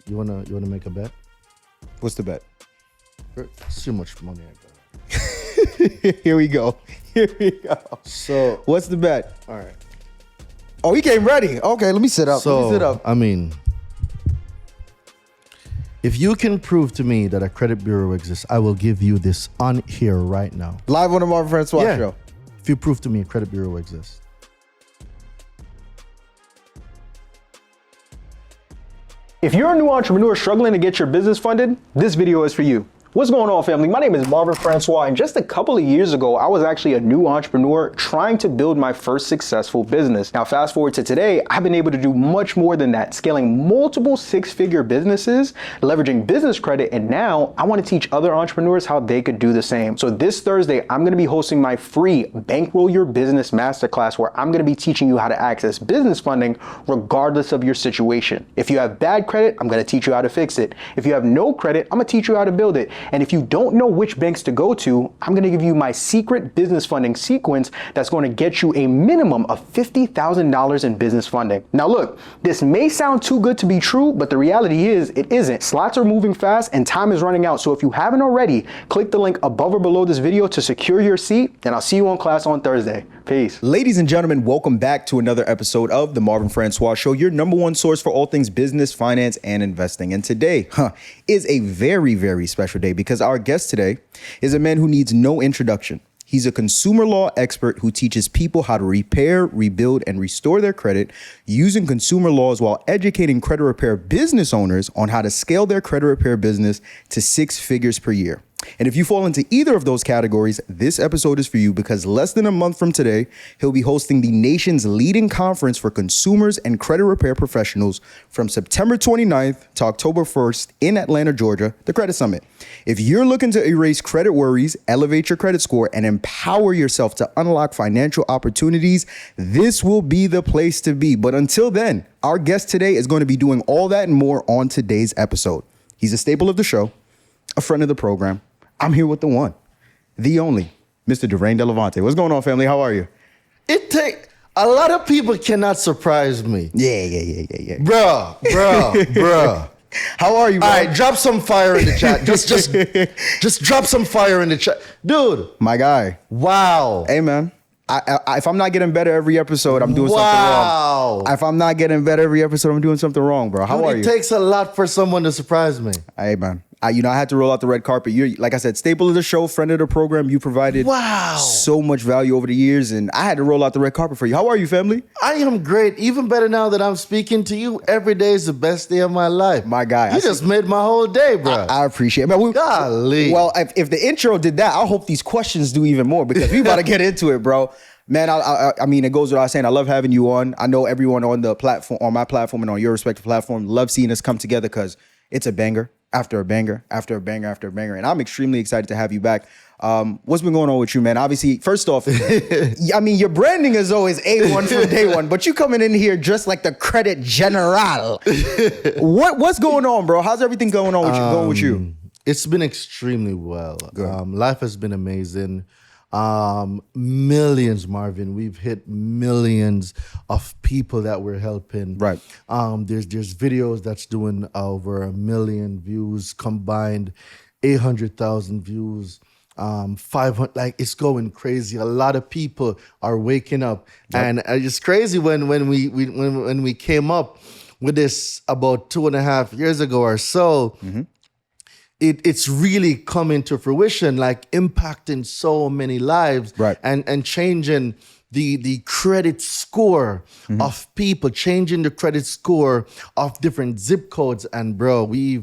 You wanna make a bet? What's the bet? It's too much money I got. Here we go. So What's the bet? all right. Oh, he came ready. Okay, let me sit up. I mean, if you can prove to me that a credit bureau exists, I will give you this on here right now. Live on the Marvin Francois show. If you prove to me a credit bureau exists. If you're a new entrepreneur struggling to get your business funded, this video is for you. What's going on, family? My name is Marvin Francois, and just a couple of years ago, I was actually a new entrepreneur trying to build my first successful business. Now, fast forward to today, I've been able to do much more than that, scaling multiple six-figure businesses, leveraging business credit, and now I want to teach other entrepreneurs how they could do the same. So this Thursday, I'm going to be hosting my free Bankroll Your Business Masterclass, where I'm going to be teaching you how to access business funding regardless of your situation. If you have bad credit, I'm going to teach you how to fix it. If you have no credit, I'm going to teach you how to build it. And if you don't know which banks to go to, I'm going to give you my secret business funding sequence that's going to get you a minimum of $50,000 in business funding. Now look, this may sound too good to be true, but the reality is it isn't. Slots are moving fast and time is running out. So if you haven't already, click the link above or below this video to secure your seat, and I'll see you on class on Thursday. Peace. Ladies and gentlemen, welcome back to another episode of the Marvin Francois Show, your number one source for all things business, finance, and investing. And today is a very, very special day because our guest today is a man who needs no introduction. He's a consumer law expert who teaches people how to repair, rebuild, and restore their credit using consumer laws while educating credit repair business owners on how to scale their credit repair business to 6 figures per year. And if you fall into either of those categories, this episode is for you because less than a month from today, he'll be hosting the nation's leading conference for consumers and credit repair professionals from September 29th to October 1st in Atlanta, Georgia, the Credit Summit. If you're looking to erase credit worries, elevate your credit score, and empower yourself to unlock financial opportunities, this will be the place to be. But until then, our guest today is going to be doing all that and more on today's episode. He's a staple of the show, a friend of the program. I'm here with the one, the only, Mr. Durain Delavante. What's going on, family? How are you? A lot of people cannot surprise me. Yeah. Bruh. How are you, bro? All right, drop some fire in the chat. Just drop some fire in the chat. Dude. My guy. Wow. Hey, man. If I'm not getting better every episode, I'm doing something wrong. If I'm not getting better every episode, I'm doing something wrong, bro. How are you? It takes a lot for someone to surprise me. Hey, man. I had to roll out the red carpet. You're, like I said, staple of the show, friend of the program. You provided so much value over the years, and I had to roll out the red carpet for you. How are you, family? I am great. Even better now that I'm speaking to you. Every day is the best day of my life. My guy. You just made my whole day, bro. I appreciate it. Man, Golly. Well, if the intro did that, I hope these questions do even more because we about to get into it, bro. Man, I mean, it goes without saying, I love having you on. I know everyone on the platform, on my platform and on your respective platform, love seeing us come together because it's a banger after a banger after a banger after a banger. And I'm extremely excited to have you back. What's been going on with you, man? Obviously, first off, I mean, your branding is always A1 from day one, but you coming in here just like the credit general. What's going on, bro? How's everything going with you? It's been extremely well. Life has been amazing. Millions, Marvin. We've hit millions of people that we're helping. Right. There's videos that's doing over 1 million views combined, 800,000 views. 500, like it's going crazy. A lot of people are waking up, and it's crazy when we came up with this about 2.5 years ago or so. Mm-hmm. It's really coming to fruition, like impacting so many lives, right, and changing the credit score of people, changing the credit score of different zip codes. And bro, we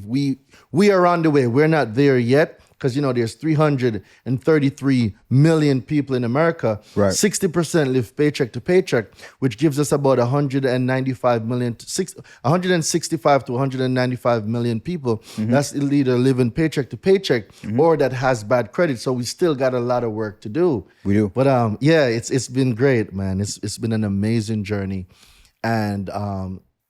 are on the way. We're not there yet. Because, there's 333 million people in America. Right. 60% live paycheck to paycheck, which gives us about 165 to 195 million people. Mm-hmm. That's either living paycheck to paycheck or that has bad credit. So we still got a lot of work to do. We do. But it's been great, man. It's been an amazing journey. And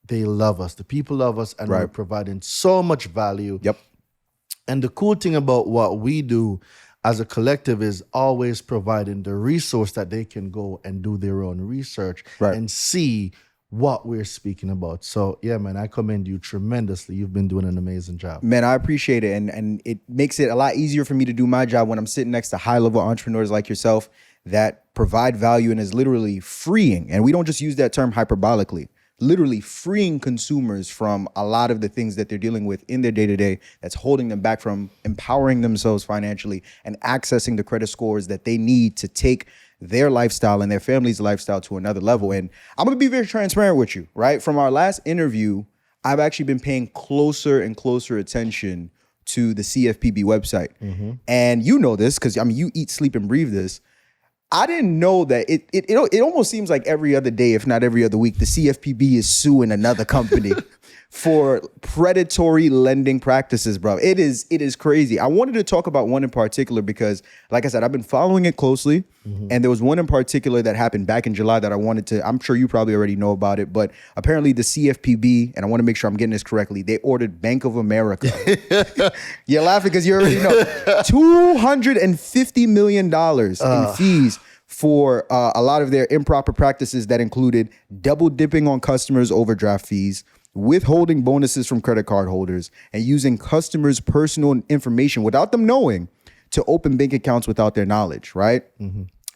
they love us. The people love us, and we're providing so much value. Yep. And the cool thing about what we do as a collective is always providing the resource that they can go and do their own research and see what we're speaking about. So yeah, man, I commend you tremendously. You've been doing an amazing job. Man, I appreciate it. And it makes it a lot easier for me to do my job when I'm sitting next to high level entrepreneurs like yourself that provide value and is literally freeing. And we don't just use that term hyperbolically, literally freeing consumers from a lot of the things that they're dealing with in their day to day that's holding them back from empowering themselves financially and accessing the credit scores that they need to take their lifestyle and their family's lifestyle to another level. And I'm going to be very transparent with you, right? From our last interview, I've actually been paying closer and closer attention to the CFPB website. And you know this because, I mean, you eat, sleep, and breathe this. I didn't know that it almost seems like every other day, if not every other week, the CFPB is suing another company for predatory lending practices, bro. It is crazy. I wanted to talk about one in particular because, like I said, I've been following it closely. And there was one in particular that happened back in July that I wanted to, I'm sure you probably already know about it, but apparently the CFPB, and I want to make sure I'm getting this correctly, they ordered Bank of America. You're laughing because you already know. $250 million in fees for a lot of their improper practices that included double dipping on customers' overdraft fees, withholding bonuses from credit card holders, and using customers' personal information without them knowing to open bank accounts without their knowledge, right?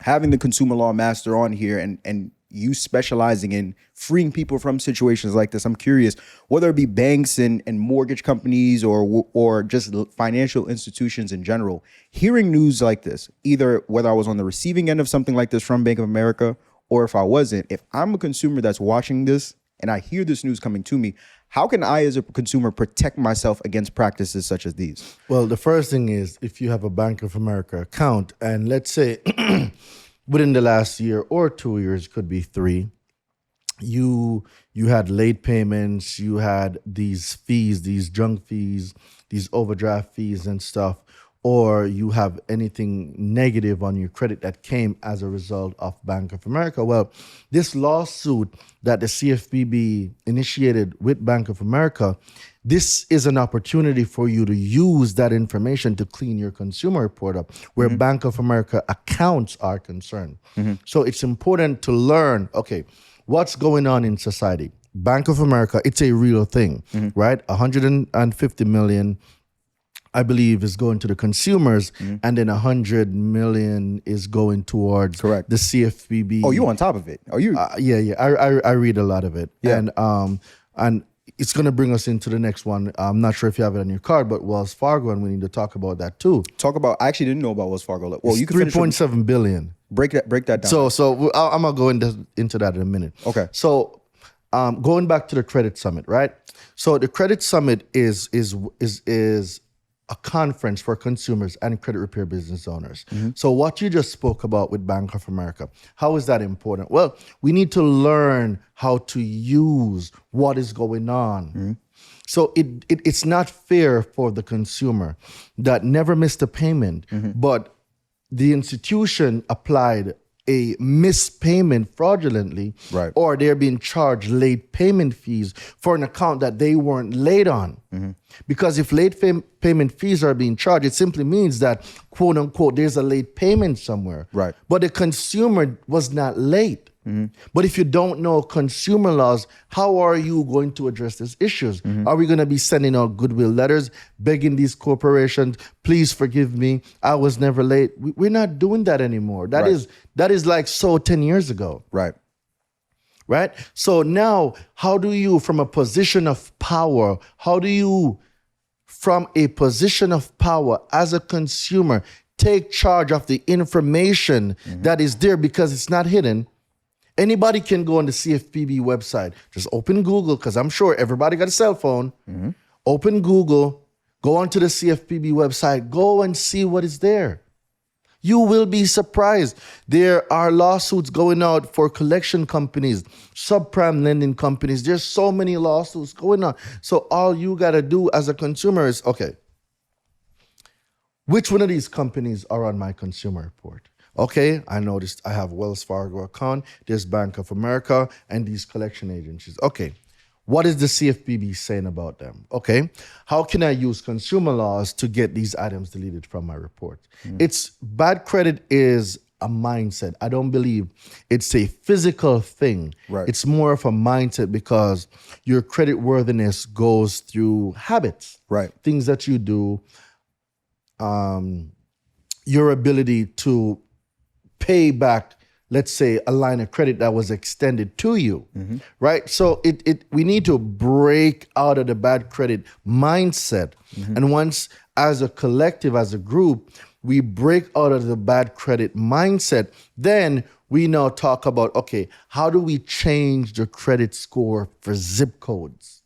Having the consumer law master on here and you specializing in freeing people from situations like this, I'm curious, whether it be banks and mortgage companies or just financial institutions in general, hearing news like this, either whether I was on the receiving end of something like this from Bank of America or if I wasn't, if I'm a consumer that's watching this and I hear this news coming to me, how can I as a consumer protect myself against practices such as these? Well, the first thing is if you have a Bank of America account, and let's say within the last year or 2 years, could be 3, you had late payments, you had these fees, these junk fees, these overdraft fees and stuff, or you have anything negative on your credit that came as a result of Bank of America. Well, this lawsuit that the CFPB initiated with Bank of America, this is an opportunity for you to use that information to clean your consumer report up where Bank of America accounts are concerned. So it's important to learn, okay, what's going on in society. Bank of America, it's a real thing, right? 150 million, I believe, is going to the consumers, and then 100 million is going towards the CFPB. Oh, you on top of it? Are you? Yeah. I read a lot of it, Yeah. and it's going to bring us into the next one. I'm not sure if you have it on your card, but Wells Fargo, and we need to talk about that too. I actually didn't know about Wells Fargo. Well, It's you can 3.7 billion. break that down. So I'm gonna go into that in a minute. Okay. So going back to the credit summit, right? So the credit summit is a conference for consumers and credit repair business owners. So what you just spoke about with Bank of America, how is that important? Well, we need to learn how to use what is going on. So it's not fair for the consumer that never missed a payment, but the institution applied a missed payment fraudulently, Right. or they're being charged late payment fees for an account that they weren't late on. Because if late payment fees are being charged, it simply means that, quote unquote, there's a late payment somewhere. Right. But the consumer was not late. But if you don't know consumer laws, how are you going to address these issues? Are we going to be sending out goodwill letters, begging these corporations, please forgive me, I was never late? We're not doing that anymore. That is like so 10 years ago. Right? So now, how do you, from a position of power, from a position of power as a consumer, take charge of the information that is there because it's not hidden? Anybody can go on the CFPB website. Just open Google, because I'm sure everybody got a cell phone. Open Google, go onto the CFPB website, go and see what is there. You will be surprised. There are lawsuits going out for collection companies, subprime lending companies. There's so many lawsuits going on. So all you got to do as a consumer is, okay, which one of these companies are on my consumer report? Okay, I noticed I have Wells Fargo account, there's Bank of America, and these collection agencies. Okay, what is the CFPB saying about them? Okay, how can I use consumer laws to get these items deleted from my report? It's bad credit is a mindset. I don't believe it's a physical thing. Right. It's more of a mindset because your credit worthiness goes through habits, Right. things that you do, your ability to pay back, let's say, a line of credit that was extended to you, right? So we need to break out of the bad credit mindset. And once, as a collective, as a group, we break out of the bad credit mindset, then we now talk about, okay, how do we change the credit score for zip codes?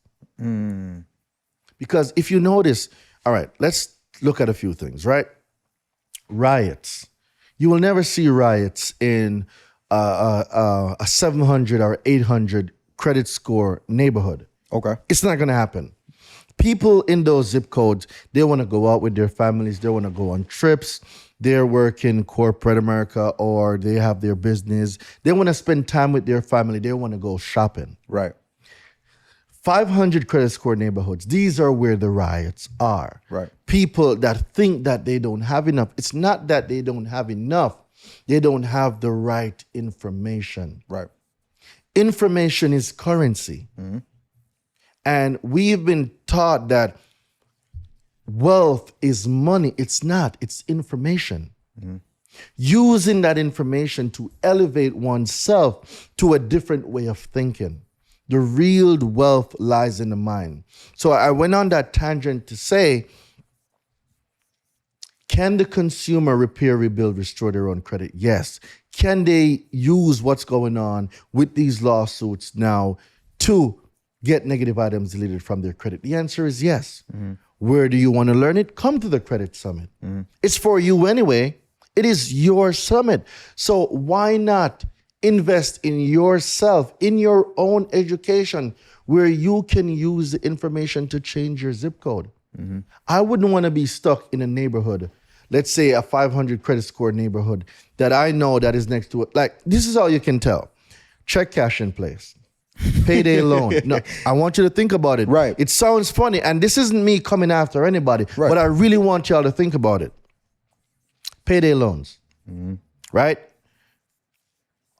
Because if you notice, all right, let's look at a few things, right? Riots. You will never see riots in a 700 or 800 credit score neighborhood. Okay. It's not going to happen. People in those zip codes, they want to go out with their families. They want to go on trips. They're working corporate America or they have their business. They want to spend time with their family. They want to go shopping. Right. 500 credit score neighborhoods, these are where the riots are. Right. People that think that they don't have enough. It's not that they don't have enough. They don't have the right information. Right. Information is currency. And we've been taught that wealth is money. It's not. It's information. Using that information to elevate oneself to a different way of thinking. The real wealth lies in the mind. So I went on that tangent to say, can the consumer repair, rebuild, restore their own credit? Yes. Can they use what's going on with these lawsuits now to get negative items deleted from their credit? The answer is yes. Where do you want to learn it? Come to the Credit Summit. It's for you anyway. It is your summit. So why not invest in yourself, in your own education, where you can use the information to change your zip code? I wouldn't want to be stuck in a neighborhood, let's say a 500 credit score neighborhood that I know that is next to it. Like, this is all you can tell. Check cash in place. Payday loan. No, I want you to think about it. Right. It sounds funny, and this isn't me coming after anybody, Right. but I really want y'all to think about it. Payday loans, right?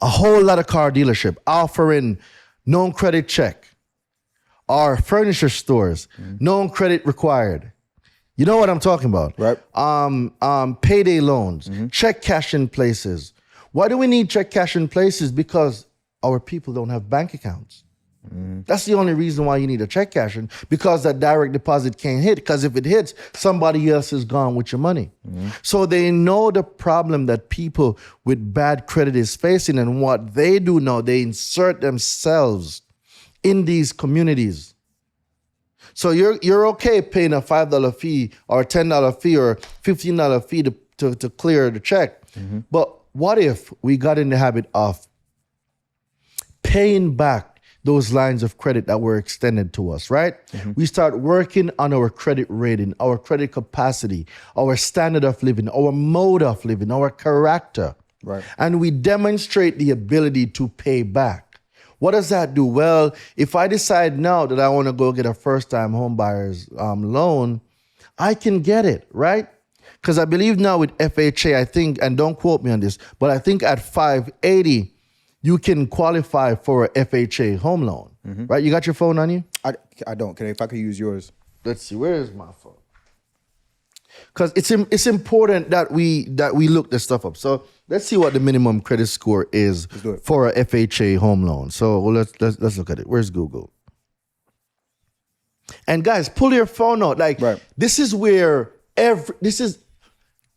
A whole lot of car dealership offering known credit check, or furniture stores, known credit required. You know what I'm talking about? Right. Payday loans, check cash in places. Why do we need check cash in places? Because our people don't have bank accounts. That's the only reason why you need a check cash in, because that direct deposit can't hit. Because if it hits, somebody else is gone with your money. So they know the problem that people with bad credit is facing, and what they do now, they insert themselves in these communities. So you're okay paying a $5 fee or a $10 fee or $15 fee to clear the check. But what if we got in the habit of paying back those lines of credit that were extended to us, right? We start working on our credit rating, our credit capacity, our standard of living, our mode of living, our character. Right. And we demonstrate the ability to pay back. What does that do? Well, if I decide now that I want to go get a first-time home buyer's loan, I can get it, right? Because I believe now with FHA, I think, and don't quote me on this, but I think at 580, you can qualify for a FHA home loan, right? You got your phone on you? I don't. If I could use yours. Let's see. Where is my phone? Because it's important that we look this stuff up. So let's see what the minimum credit score is for a FHA home loan. So let's look at it. Where's Google? And guys, pull your phone out. Like, this is where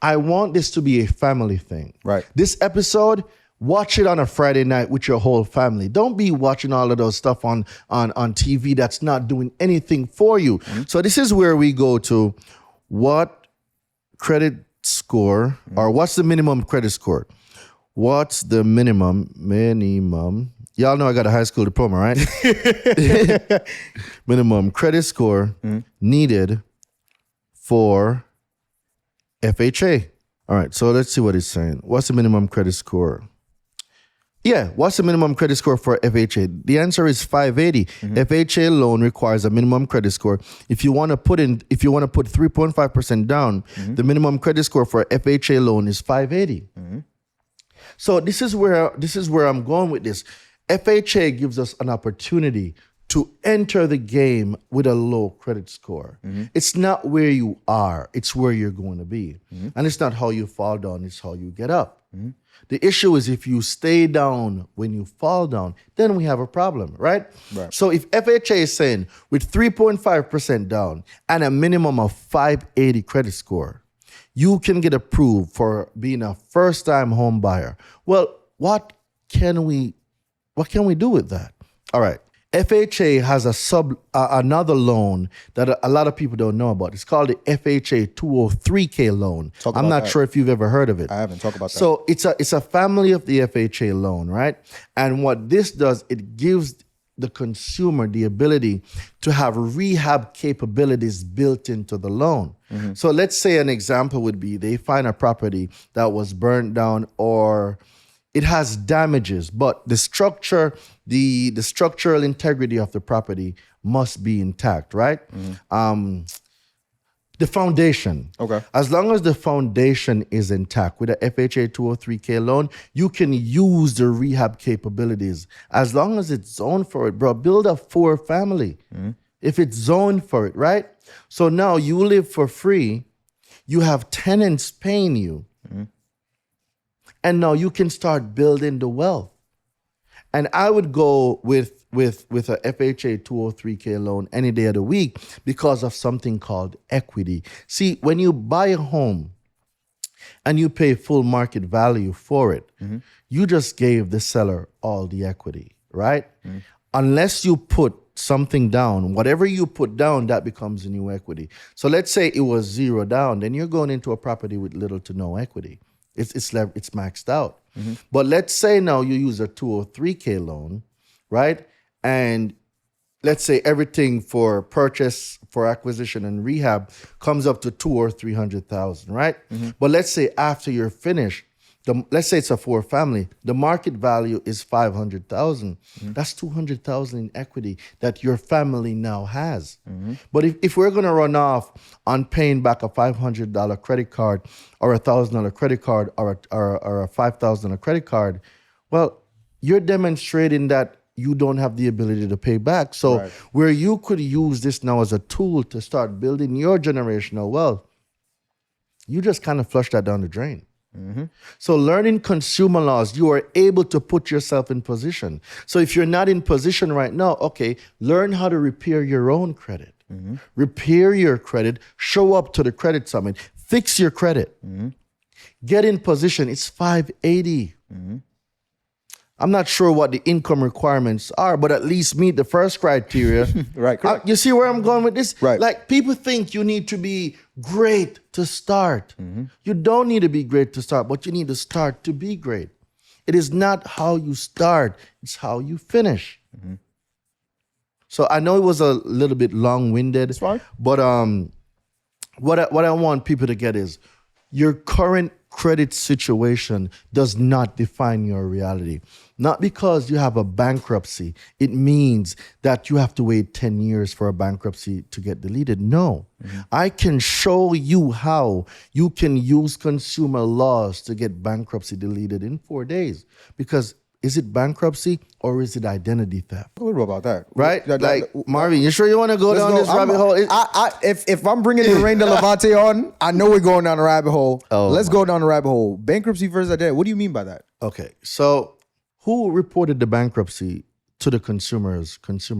I want this to be a family thing. Right. This episode, watch it on a Friday night with your whole family. Don't be watching all of those stuff on TV that's not doing anything for you. So this is where we go to what credit score, or what's the minimum credit score? What's the minimum? Y'all know I got a high school diploma, right? Minimum credit score needed for FHA. All right, so let's see what it's saying. What's the minimum credit score? Yeah, what's the minimum credit score for FHA? The answer is 580. FHA loan requires a minimum credit score. If you want to put 3.5% down, the minimum credit score for FHA loan is 580. So this is where I'm going with this. FHA gives us an opportunity to enter the game with a low credit score. It's not where you are, it's where you're going to be. And it's not how you fall down, it's how you get up. The issue is if you stay down when you fall down, then we have a problem, right? So if FHA is saying with 3.5% down and a minimum of 580 credit score, you can get approved for being a first-time home buyer. Well, what can we do with that? All right. FHA has another loan that a lot of people don't know about. It's called the FHA 203K loan. I'm not sure if you've ever heard of it. I haven't. Talk about that. So it's a family of the FHA loan, right? And what this does, it gives the consumer the ability to have rehab capabilities built into the loan. So let's say an example would be they find a property that was burned down or it has damages, but the structure, the structural integrity of the property must be intact, right? The foundation. Okay. As long as the foundation is intact with a FHA 203K loan, you can use the rehab capabilities as long as it's zoned for it, bro. Build a 4 family if it's zoned for it, right? So now you live for free, you have tenants paying you. And now you can start building the wealth. And I would go with a FHA 203K loan any day of the week because of something called equity. See, when you buy a home and you pay full market value for it, you just gave the seller all the equity, right? Unless you put something down, whatever you put down, that becomes a new equity. So let's say it was 0 down, then you're going into a property with little to no equity. It's maxed out. But let's say now you use a 203K loan, right? And let's say everything for purchase, for acquisition and rehab comes up to $200,000 or $300,000, right? But let's say after you're finished, let's say it's a 4 family, the market value is $500,000. That's $200,000 in equity that your family now has. But if we're going to run off on paying back a $500 credit card or a $1,000 credit card or a $5,000 credit card, well, you're demonstrating that you don't have the ability to pay back. So where you could use this now as a tool to start building your generational wealth, you just kind of flush that down the drain. So learning consumer laws, you are able to put yourself in position. So if you're not in position right now, okay, learn how to repair your own credit. Repair your credit, show up to the credit summit, fix your credit. Get in position. It's 580. I'm not sure what the income requirements are, but at least meet the first criteria. Right, correct. You see where I'm going with this? Right. Like people think you need to be great to start. You don't need to be great to start, but you need to start to be great. It is not how you start, it's how you finish. So I know it was a little bit long-winded, It's fine. but what I want people to get is your current credit situation does not define your reality. Not because you have a bankruptcy, it means that you have to wait 10 years for a bankruptcy to get deleted. No, I can show you how you can use consumer laws to get bankruptcy deleted in 4 days. Because is it bankruptcy or is it identity theft? What about that? Right? Like, Marvin, you sure you want to go down this rabbit hole? If I'm bringing the Rain de Levante on, I know we're going down a rabbit hole. Let's go down the rabbit hole. Bankruptcy versus identity. What do you mean by that? Okay, so who reported the bankruptcy to the consumer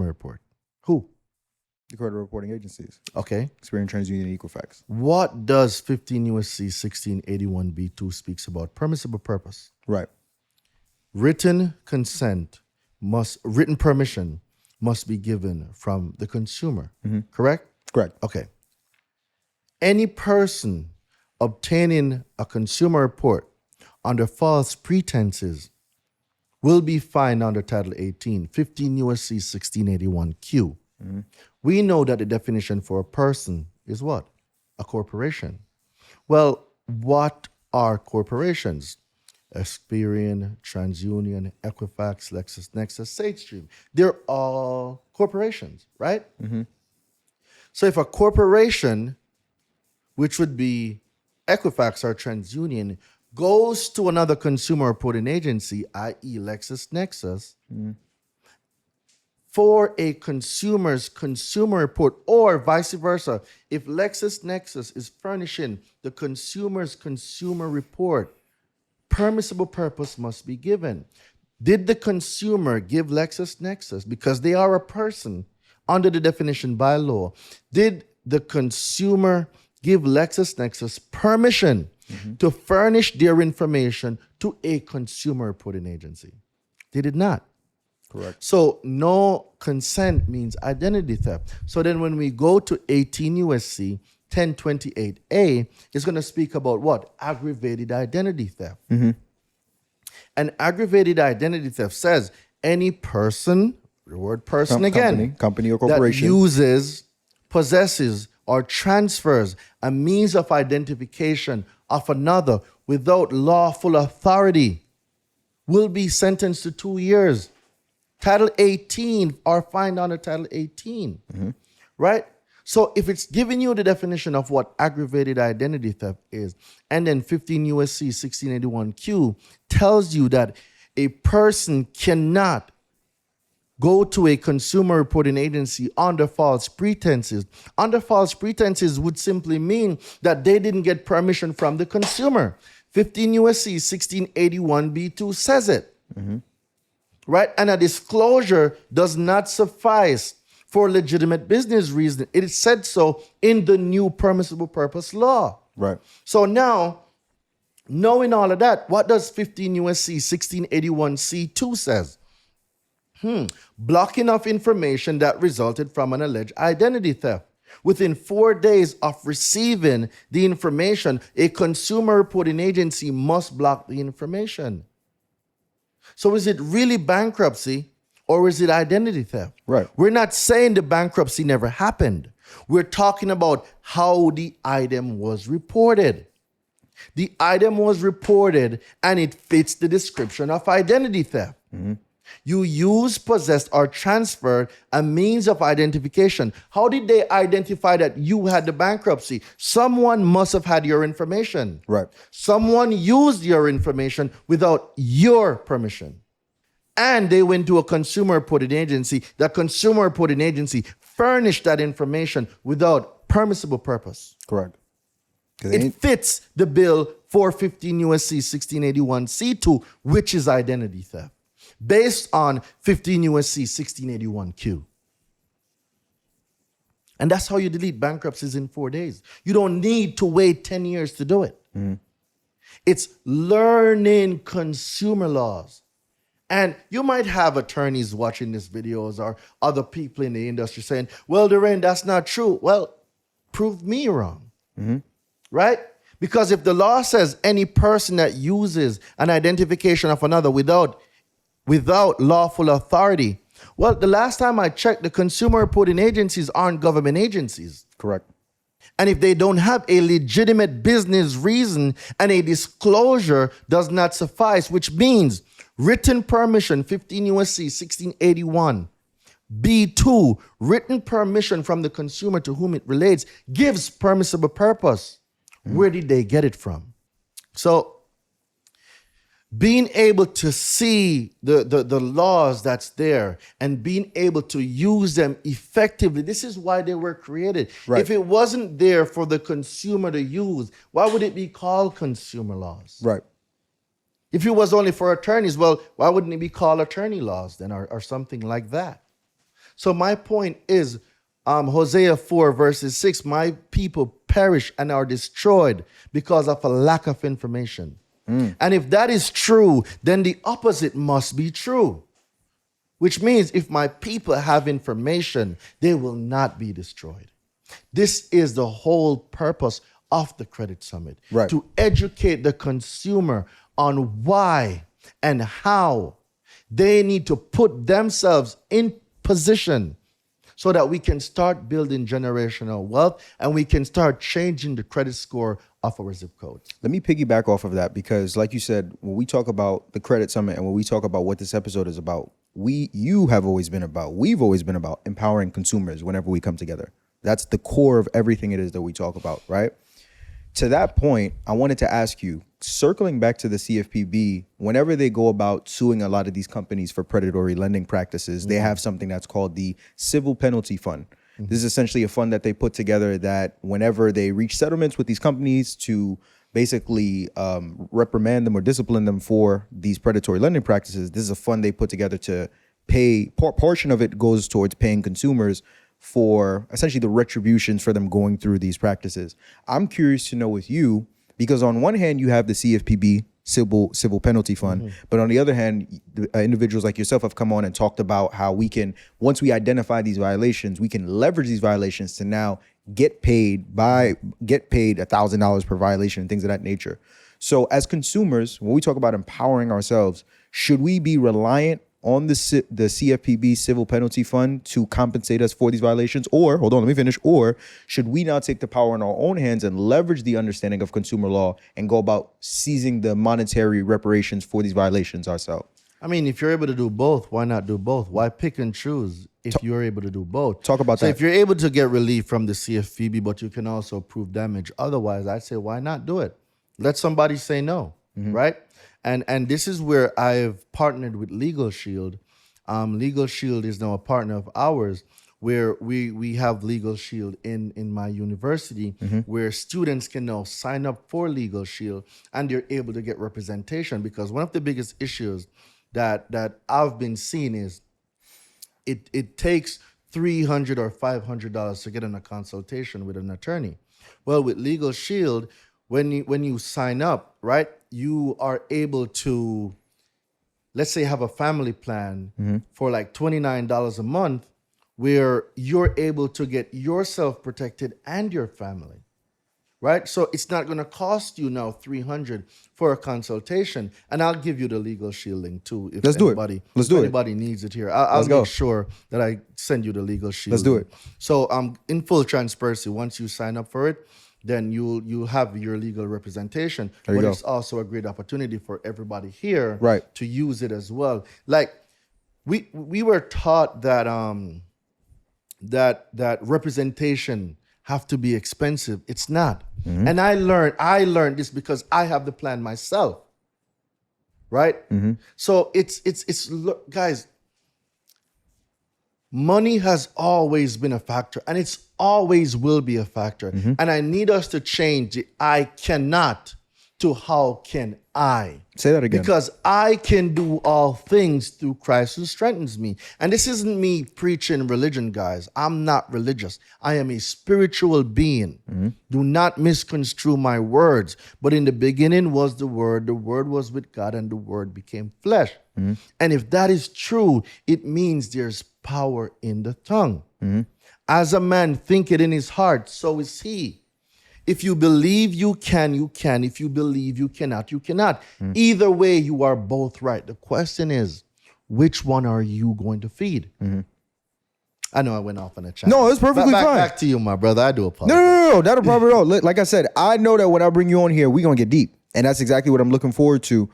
report? Who? The credit reporting agencies. Okay. Experian, TransUnion, and Equifax. What does 15 USC 1681B2 speaks about? Permissible purpose. Right. Written permission must be given from the consumer. Correct? Correct. Okay. Any person obtaining a consumer report under false pretenses will be fined under Title 18, 15 USC 1681Q. We know that the definition for a person is what? A corporation. Well, what are corporations? Experian, TransUnion, Equifax, LexisNexis, SageStream. They're all corporations, right? So if a corporation, which would be Equifax or TransUnion, goes to another consumer reporting agency, i.e. LexisNexis, for a consumer's consumer report, or vice versa. If LexisNexis is furnishing the consumer's consumer report, permissible purpose must be given. Did the consumer give LexisNexis, because they are a person under the definition by law, did the consumer give LexisNexis permission to furnish their information to a consumer reporting agency? They did not. Correct. So no consent means identity theft. So then when we go to 18 USC 1028A, it's going to speak about what? Aggravated identity theft. And aggravated identity theft says any person, the word person again, company or that corporation, uses, possesses, or transfers a means of identification of another without lawful authority will be sentenced to 2 years. Title 18 or fined under Title 18, right? So if it's giving you the definition of what aggravated identity theft is, and then 15 USC 1681Q tells you that a person cannot go to a consumer reporting agency under false pretenses. Under false pretenses would simply mean that they didn't get permission from the consumer. 15 USC 1681B2 says it. Right? And a disclosure does not suffice for legitimate business reason. It is said so in the new permissible purpose law. right? So now, knowing all of that, what does 15 USC 1681C2 says? Blocking of information that resulted from an alleged identity theft. Within 4 days of receiving the information, a consumer reporting agency must block the information. So is it really bankruptcy or is it identity theft? Right. We're not saying the bankruptcy never happened. We're talking about how the item was reported. The item was reported and it fits the description of identity theft. You use, possessed, or transferred a means of identification. How did they identify that you had the bankruptcy? Someone must have had your information. Right. Someone used your information without your permission. And they went to a consumer reporting agency. The consumer reporting agency furnished that information without permissible purpose. Correct. 'Cause It fits the bill 415 USC 1681C2, which is identity theft, based on 15 USC 1681Q. And that's how you delete bankruptcies in 4 days. You don't need to wait 10 years to do it. It's learning consumer laws. And you might have attorneys watching these videos or other people in the industry saying, well, Doreen, that's not true. Well, prove me wrong. Right? Because if the law says any person that uses an identification of another without lawful authority, well, the last time I checked, the consumer reporting agencies aren't government agencies. correct. And if they don't have a legitimate business reason and a disclosure does not suffice, which means written permission, 15 USC 1681, B2, written permission from the consumer to whom it relates, gives permissible purpose. Where did they get it from? So being able to see the laws that's there and being able to use them effectively, this is why they were created. Right. If it wasn't there for the consumer to use, why would it be called consumer laws? Right. If it was only for attorneys, well, why wouldn't it be called attorney laws then, or something like that? So my point is, Hosea 4 verses 6, my people perish and are destroyed because of a lack of information. And if that is true, then the opposite must be true. Which means if my people have information, they will not be destroyed. This is the whole purpose of the Credit Summit. Right. To educate the consumer on why and how they need to put themselves in position so that we can start building generational wealth and we can start changing the credit score of our zip code. Let me piggyback off of that because, like you said, when we talk about the Credit Summit and when we talk about what this episode is about, we've always been about empowering consumers whenever we come together. That's the core of everything it is that we talk about, right? To that point, I wanted to ask you, circling back to the CFPB, whenever they go about suing a lot of these companies for predatory lending practices, they have something that's called the Civil Penalty Fund. This is essentially a fund that they put together that whenever they reach settlements with these companies to basically reprimand them or discipline them for these predatory lending practices, this is a fund they put together to pay, portion of it goes towards paying consumers for essentially the retributions for them going through these practices. I'm curious to know with you, because on one hand, you have the CFPB Civil Penalty Fund, but on the other hand, individuals like yourself have come on and talked about how we can, once we identify these violations, we can leverage these violations to now get paid $1,000 per violation and things of that nature. So as consumers, when we talk about empowering ourselves, should we be reliant on the CFPB Civil Penalty Fund to compensate us for these violations? Or, hold on, let me finish. Or should we now take the power in our own hands and leverage the understanding of consumer law and go about seizing the monetary reparations for these violations ourselves? I mean, if you're able to do both, why not do both? Why pick and choose if you're able to do both? Talk about so that. If you're able to get relief from the CFPB, but you can also prove damage otherwise, I'd say, why not do it? Let somebody say no, right? And this is where I've partnered with LegalShield. LegalShield is now a partner of ours, where we have LegalShield in my university, where students can now sign up for LegalShield and they're able to get representation. Because one of the biggest issues that I've been seeing is it takes $300 or $500 to get in a consultation with an attorney. Well, with LegalShield, when you sign up, right, you are able to, let's say, have a family plan for like $29 a month, where you're able to get yourself protected and your family, right? So it's not going to cost you now $300 for a consultation. And I'll give you the LegalShield link too, if anybody needs it here. I'll make sure that I send you the LegalShield. Let's do it. So in full transparency, once you sign up for it, then you'll have your legal representation. But it's also a great opportunity for everybody here to use it as well. Like we were taught that that representation have to be expensive. It's not. And I learned this because I have the plan myself. Right? So it's look, guys, money has always been a factor, and it's always will be a factor. And I need us to change the I cannot to how can I. Say that again. Because I can do all things through Christ who strengthens me. And this isn't me preaching religion, guys. I'm not religious. I am a spiritual being. Do not misconstrue my words. But in the beginning was the Word was with God, and the Word became flesh. And if that is true, it means there's power in the tongue. As a man thinketh in his heart, so is he. If you believe you can, you can. If you believe you cannot, you cannot. Either way, you are both right. The question is, which one are you going to feed? I know I went off on a chat. No, it's perfectly fine. Back to you, my brother. I do apologize. No, not a problem at all. Like I said, I know that when I bring you on here, we're going to get deep. And that's exactly what I'm looking forward to.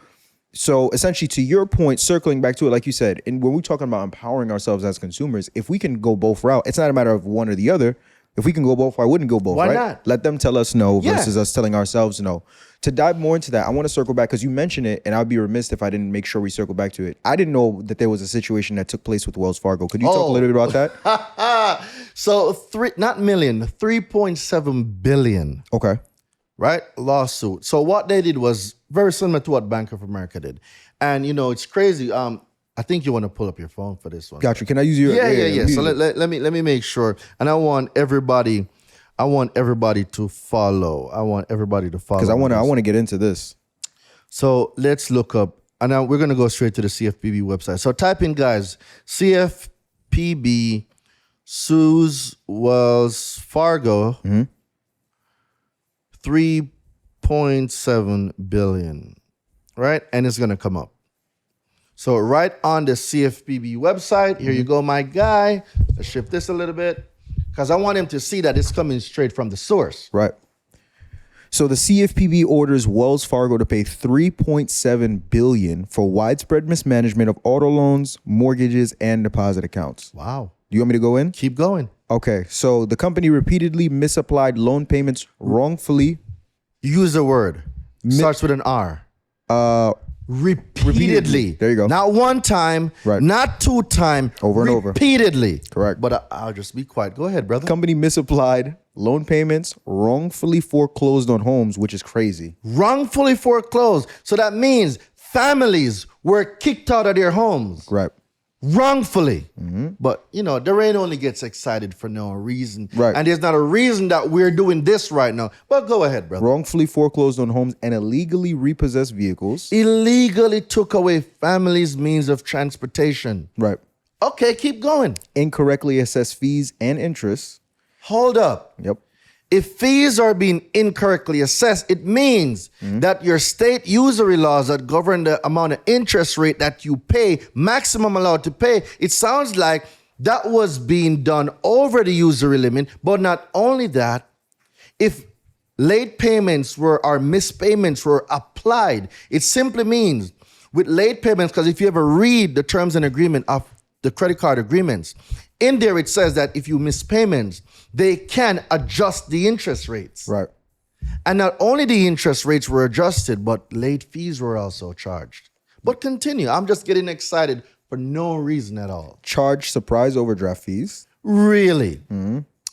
So essentially, to your point, circling back to it, like you said, and when we're talking about empowering ourselves as consumers, if we can go both routes, it's not a matter of one or the other. If we can go both, I wouldn't go both. Why right? not? Let them tell us no versus us telling ourselves no. To dive more into that, I want to circle back because you mentioned it, and I'd be remiss if I didn't make sure we circle back to it. I didn't know that there was a situation that took place with Wells Fargo. Could you talk a little bit about that? So 3.7 billion. Okay. Right? Lawsuit. So what they did was very similar to what Bank of America did. And, it's crazy. I think you want to pull up your phone for this one. Got you. Can I use your? Yeah. So let me make sure. And I want everybody to follow. Because I want to get into this. So let's look up. And now we're going to go straight to the CFPB website. So type in, guys, CFPB sues Wells Fargo 3.7 billion. Right? And it's going to come up. So right on the CFPB website, here you go, my guy. Let's shift this a little bit because I want him to see that it's coming straight from the source. Right. So the CFPB orders Wells Fargo to pay $3.7 billion for widespread mismanagement of auto loans, mortgages, and deposit accounts. Wow. Do you want me to go in? Keep going. Okay. So the company repeatedly misapplied loan payments wrongfully You use a word. Starts with an R. Repeatedly. There you go. Not one time, Right. not two time. Over and over. Repeatedly. Correct. But I'll just be quiet. Go ahead, brother. Company misapplied loan payments, wrongfully foreclosed on homes, which is crazy. Wrongfully foreclosed. So that means families were kicked out of their homes. Right. Wrongfully. But, the rain only gets excited for no reason. Right. And there's not a reason that we're doing this right now. But go ahead, brother. Wrongfully foreclosed on homes and illegally repossessed vehicles. Illegally took away families' means of transportation. Right. Okay, keep going. Incorrectly assessed fees and interest. Hold up. Yep. If fees are being incorrectly assessed, it means that your state usury laws that govern the amount of interest rate that you pay, maximum allowed to pay, it sounds like that was being done over the usury limit. But not only that, if late payments or mispayments were applied, it simply means with late payments, because if you ever read the terms and agreement of the credit card agreements, in there it says that if you miss payments, they can adjust the interest rates. Right. And not only the interest rates were adjusted, but late fees were also charged. But continue. I'm just getting excited for no reason at all. Charge surprise overdraft fees. Really?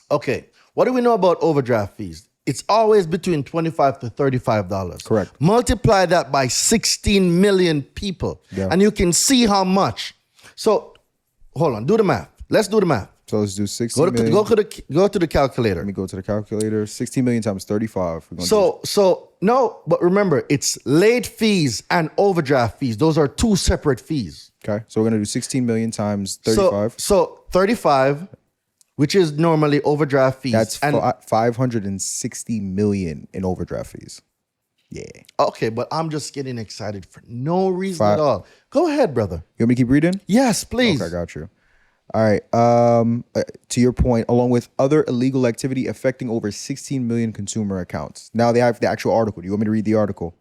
Okay. What do we know about overdraft fees? It's always between $25 to $35. Correct. Multiply that by 16 million people, and you can see how much. So, hold on. Do the math. Let's do the math. So let's do 60 Go million. to the calculator. Let me go to the calculator. 16 million times 35. But remember, it's late fees and overdraft fees. Those are two separate fees. Okay. So we're going to do 16 million times 35. So 35, which is normally overdraft fees. That's 560 million in overdraft fees. Yeah. Okay, but I'm just getting excited for no reason at all. Go ahead, brother. You want me to keep reading? Yes, please. Okay, I got you. All right. To your point, along with other illegal activity affecting over 16 million consumer accounts. Now they have the actual article. Do you want me to read the article?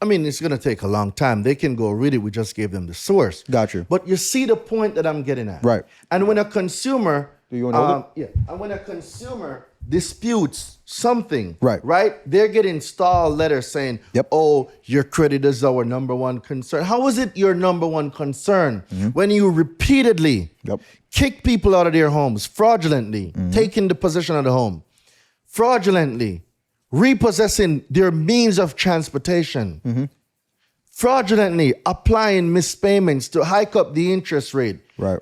I mean, it's going to take a long time. They can go read it. We just gave them the source. Got you. But you see the point that I'm getting at. Right. And when a consumer... Do you want to hold it? Yeah. And when a consumer disputes something, right, they're getting stalled letters saying, yep, oh, your credit is our number one concern. How is it your number one concern when you repeatedly kick people out of their homes, fraudulently taking the possession of the home, fraudulently repossessing their means of transportation, fraudulently applying mispayments to hike up the interest rate,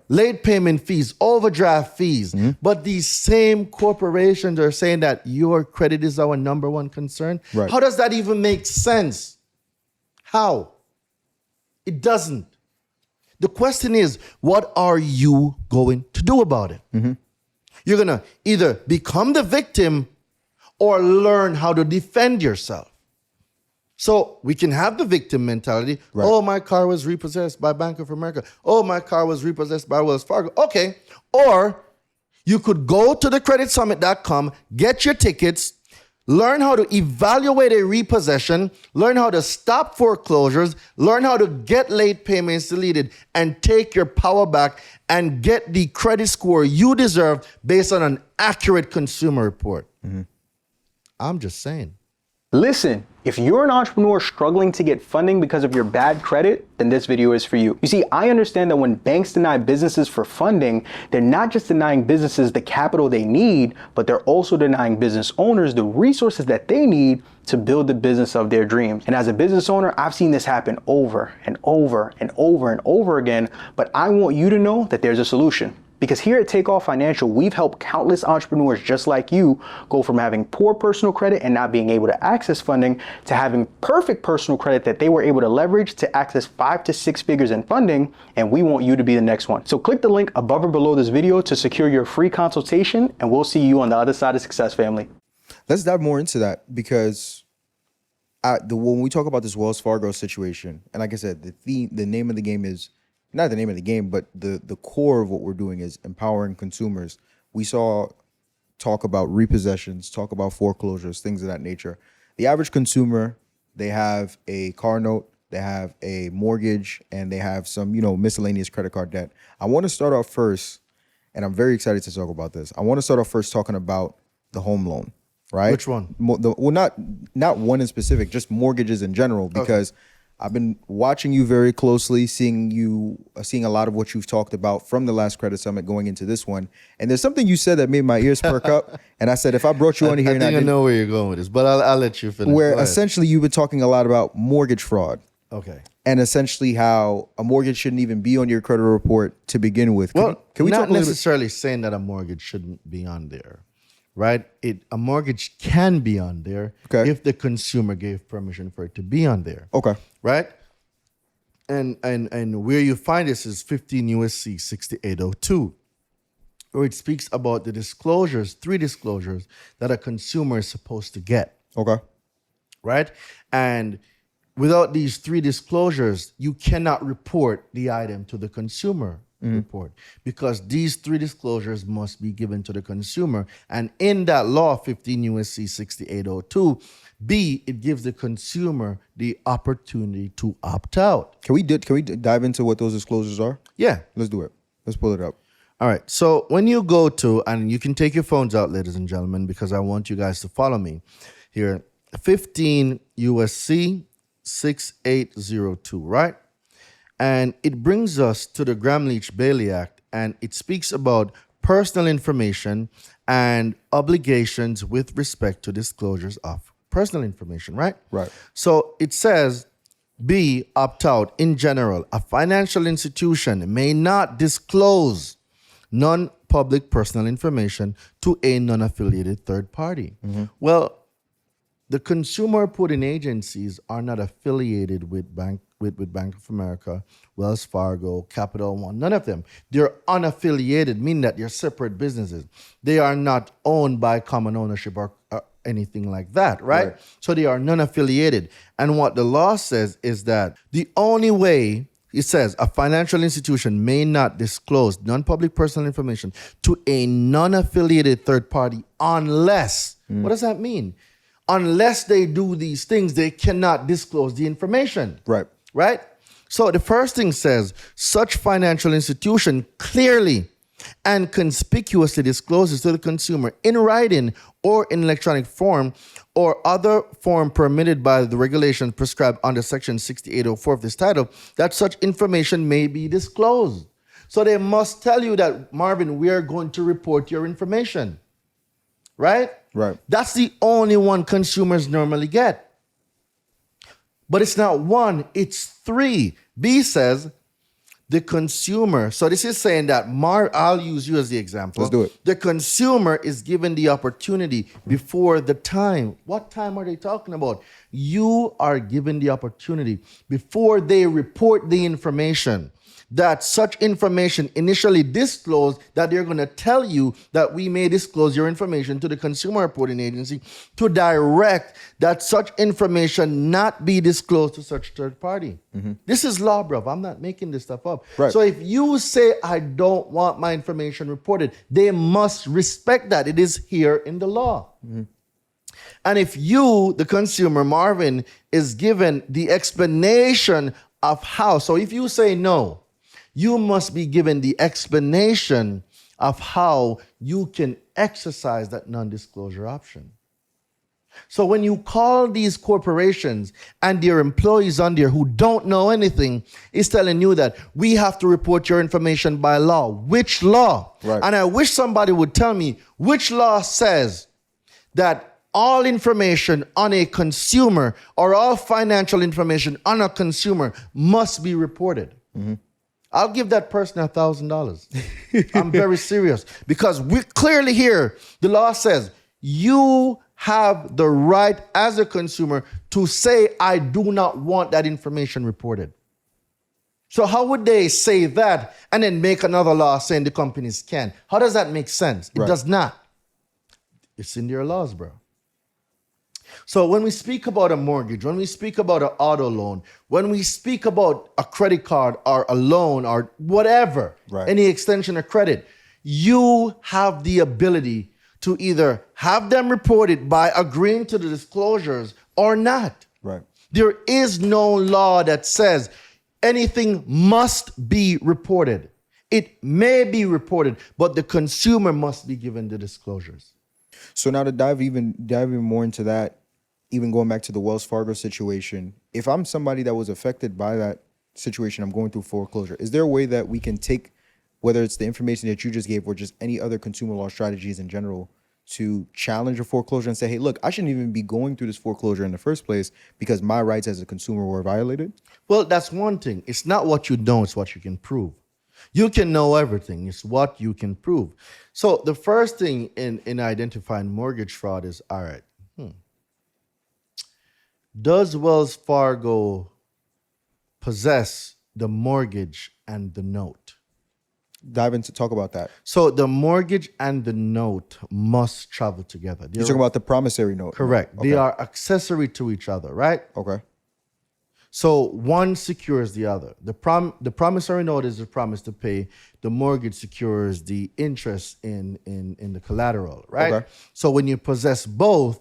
late payment fees, overdraft fees. But these same corporations are saying that your credit is our number one concern. How does that even make sense? How? It doesn't. The question is, what are you going to do about it? You're going to either become the victim or learn how to defend yourself. So we can have the victim mentality. Oh, my car was repossessed by Bank of America. Oh, my car was repossessed by Wells Fargo. Okay. Or you could go to thecreditsummit.com, get your tickets, learn how to evaluate a repossession, learn how to stop foreclosures, learn how to get late payments deleted, and take your power back and get the credit score you deserve based on an accurate consumer report. I'm just saying. Listen, if you're an entrepreneur struggling to get funding because of your bad credit, then this video is for you. You see, I understand that when banks deny businesses for funding, they're not just denying businesses the capital they need, but they're also denying business owners the resources that they need to build the business of their dreams. And as a business owner, I've seen this happen over and over and over and over again, but I want you to know that there's a solution. Because here at Takeoff Financial, we've helped countless entrepreneurs just like you go from having poor personal credit and not being able to access funding to having perfect personal credit that they were able to leverage to access 5 to 6 figures in funding, and we want you to be the next one. So click the link above or below this video to secure your free consultation, and we'll see you on the other side of success, family. Let's dive more into that because when we talk about this Wells Fargo situation, and like I said, the name of the game is not the name of the game, but the core of what we're doing is empowering consumers. We saw talk about repossessions, talk about foreclosures, things of that nature. The average consumer, they have a car note, they have a mortgage, and they have some, miscellaneous credit card debt. I want to start off first, and I'm very excited to talk about this. I want to start off first talking about the home loan. right? Which one? Not one in specific, just mortgages in general, because I've been watching you very closely, seeing a lot of what you've talked about from the last credit summit going into this one. And there's something you said that made my ears perk up. And I said, if I brought you on here, I know where you're going with this, but I'll let you finish. Where essentially you've been talking a lot about mortgage fraud. Okay. And essentially how a mortgage shouldn't even be on your credit report to begin with. Can we not talk a little bit? necessarily saying that a mortgage shouldn't be on there, right? A mortgage can be on there if the consumer gave permission for it to be on there. Okay. Right? And where you find this is 15 USC 6802, where it speaks about the disclosures, 3 disclosures that a consumer is supposed to get. Okay. Right? And without these 3 disclosures, you cannot report the item to the consumer report, because these 3 disclosures must be given to the consumer. And in that law, 15 USC 6802, B, it gives the consumer the opportunity to opt out. Can we dive into what those disclosures are? Yeah. Let's do it. Let's pull it up. All right. So when you go to, and you can take your phones out, ladies and gentlemen, because I want you guys to follow me here. 15 USC 6802, right? And it brings us to the Gramm-Leach-Bailey Act, and it speaks about personal information and obligations with respect to disclosures of personal information, right? Right. So it says, B, opt out. In general, a financial institution may not disclose non-public personal information to a non-affiliated third party. Well, the consumer reporting agencies are not affiliated with Bank of America, Wells Fargo, Capital One, none of them. They're unaffiliated, meaning that they're separate businesses. They are not owned by common ownership or anything like that, right? So they are non-affiliated. And what the law says is that the only way, it says, a financial institution may not disclose non-public personal information to a non-affiliated third party unless, what does that mean? Unless they do these things, they cannot disclose the information. Right? So the first thing says, such financial institution clearly and conspicuously discloses to the consumer in writing or in electronic form or other form permitted by the regulations prescribed under Section 6804 of this title that such information may be disclosed. So they must tell you that, Marvin, we are going to report your information. Right? That's the only one consumers normally get. But it's not 1, it's 3. B says the consumer, so this is saying that, I'll use you as the example. Let's do it. The consumer is given the opportunity before the time. What time are they talking about? You are given the opportunity before they report the information, that such information initially disclosed, that they're going to tell you that we may disclose your information to the consumer reporting agency to direct that such information not be disclosed to such third party. This is law, bro. I'm not making this stuff up. So if you say, I don't want my information reported, they must respect that. It is here in the law. And if you, the consumer, Marvin, is given the explanation of how, so if you say no, you must be given the explanation of how you can exercise that non-disclosure option. So when you call these corporations and their employees on there who don't know anything, it's telling you that we have to report your information by law. Which law? And I wish somebody would tell me which law says that all information on a consumer or all financial information on a consumer must be reported. I'll give that person $1,000. I'm very serious, because we clearly here, the law says you have the right as a consumer to say, I do not want that information reported. So how would they say that and then make another law saying the companies can? How does that make sense? It does not. It's in their laws, bro. So when we speak about a mortgage, when we speak about an auto loan, when we speak about a credit card or a loan or whatever, any extension of credit, you have the ability to either have them reported by agreeing to the disclosures or not. There is no law that says anything must be reported. It may be reported, but the consumer must be given the disclosures. So now to dive even more into that, even going back to the Wells Fargo situation, if I'm somebody that was affected by that situation, I'm going through foreclosure, is there a way that we can take, whether it's the information that you just gave or just any other consumer law strategies in general, to challenge a foreclosure and say, hey, look, I shouldn't even be going through this foreclosure in the first place because my rights as a consumer were violated? Well, that's one thing. It's not what you know, it's what you can prove. You can know everything. It's what you can prove. So the first thing in identifying mortgage fraud is, all right, does Wells Fargo possess the mortgage and the note? Dive into talk about that. So the mortgage and the note must travel together. You're talking about the promissory note. Correct. Okay. They are accessory to each other, right? Okay. So one secures the other. The promissory note is the promise to pay. The mortgage secures the interest in the collateral, right? Okay. So when you possess both,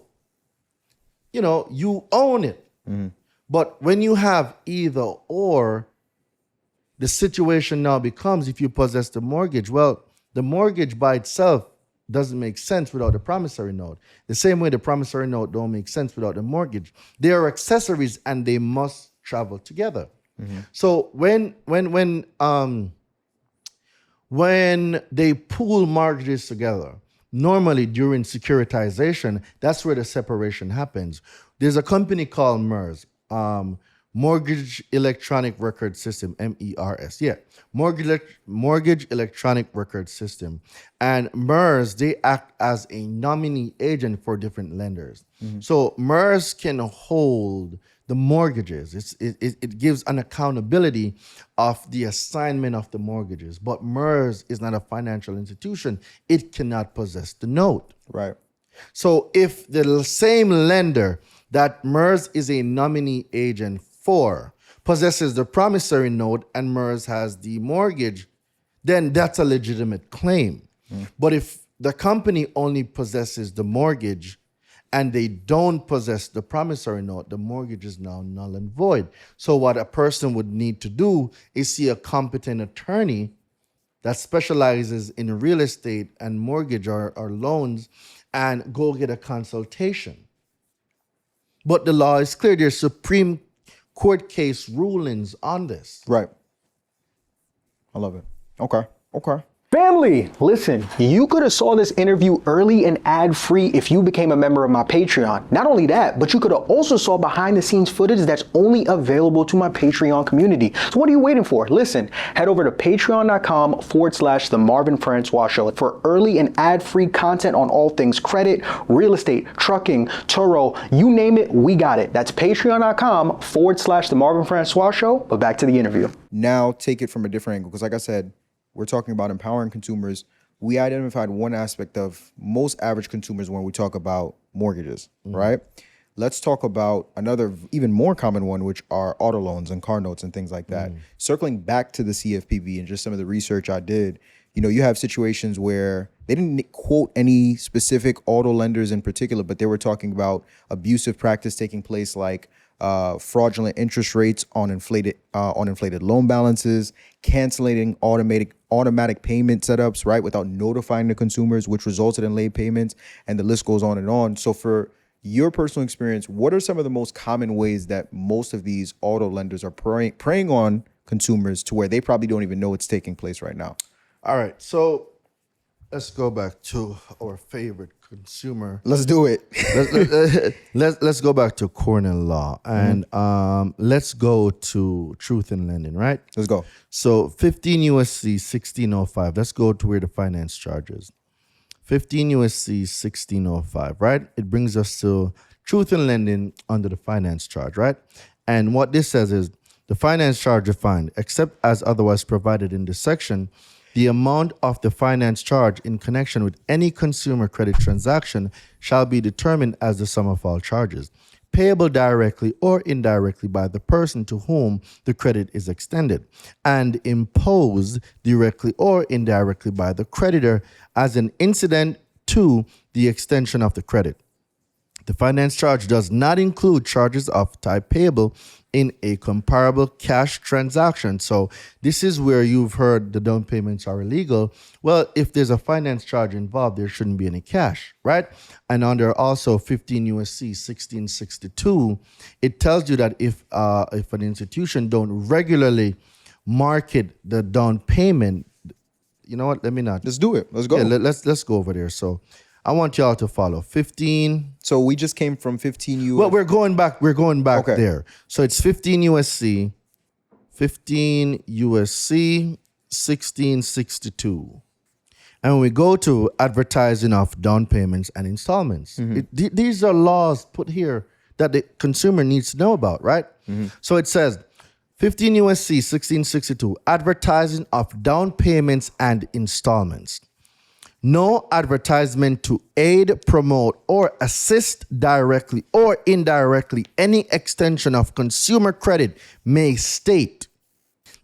you own it. Mm-hmm. But when you have either or, the situation now becomes, if you possess the mortgage, well, the mortgage by itself doesn't make sense without the promissory note. The same way the promissory note don't make sense without the mortgage. They are accessories and they must travel together. Mm-hmm. So when they pool mortgages together, normally during securitization, that's where the separation happens. There's a company called MERS, Mortgage Electronic Record System, MERS. Yeah, Mortgage Electronic Record System. And MERS, they act as a nominee agent for different lenders. Mm-hmm. So MERS can hold the mortgages. It gives an accountability of the assignment of the mortgages. But MERS is not a financial institution. It cannot possess the note. Right. So if the same lender that MERS is a nominee agent for possesses the promissory note and MERS has the mortgage, then that's a legitimate claim. But if the company only possesses the mortgage and they don't possess the promissory note, the mortgage is now null and void. So what a person would need to do is see a competent attorney that specializes in real estate and mortgage or loans and go get a consultation. But the law is clear. There's Supreme Court case rulings on this. Right. I love it. Okay. Family, listen, you could have saw this interview early and ad-free if you became a member of my Patreon. Not only that, but you could have also saw behind the scenes footage that's only available to my Patreon community. So what are you waiting for? Listen, head over to patreon.com/The Marvin Francois Show for early and ad-free content on all things credit, real estate, trucking, Turo, you name it, we got it. That's patreon.com/The Marvin Francois Show. But back to the interview. Now take it from a different angle, because like I said, we're talking about empowering consumers. We identified one aspect of most average consumers when we talk about mortgages, right? Let's talk about another even more common one, which are auto loans and car notes and things like that. Circling back to the CFPB and just some of the research I did, you have situations where they didn't quote any specific auto lenders in particular, but they were talking about abusive practice taking place, like fraudulent interest rates on inflated loan balances, canceling automatic payment setups, right, without notifying the consumers, which resulted in late payments, and the list goes on and on. So for your personal experience, what are some of the most common ways that most of these auto lenders are preying on consumers to where they probably don't even know it's taking place right now? All right, so let's go back to our favorite consumer. Let's do it. Let's go back to Cornell Law and let's go to Truth in Lending, right? Let's go. So 15 USC 1605. Let's go to where the finance charges. 15 USC 1605, right? It brings us to Truth in Lending under the finance charge, right? And what this says is the finance charge defined, except as otherwise provided in this section, the amount of the finance charge in connection with any consumer credit transaction shall be determined as the sum of all charges, payable directly or indirectly by the person to whom the credit is extended, and imposed directly or indirectly by the creditor as an incident to the extension of the credit. The finance charge does not include charges of type payable in a comparable cash transaction. So this is where you've heard the down payments are illegal. Well, if there's a finance charge involved, there shouldn't be any cash, right? And under also 15 USC 1662, it tells you that if an institution don't regularly market the down payment, you know what? Let me not. Let's do it. Let's go. Yeah, let's go over there. So I want y'all to follow 15. So we just came from 15 US. Well, we're going back Okay. there. So it's 15 USC 1662. And when we go to advertising of down payments and installments, these are laws put here that the consumer needs to know about, right? So it says 15 USC 1662, advertising of down payments and installments. No advertisement to aid, promote, or assist directly or indirectly any extension of consumer credit may state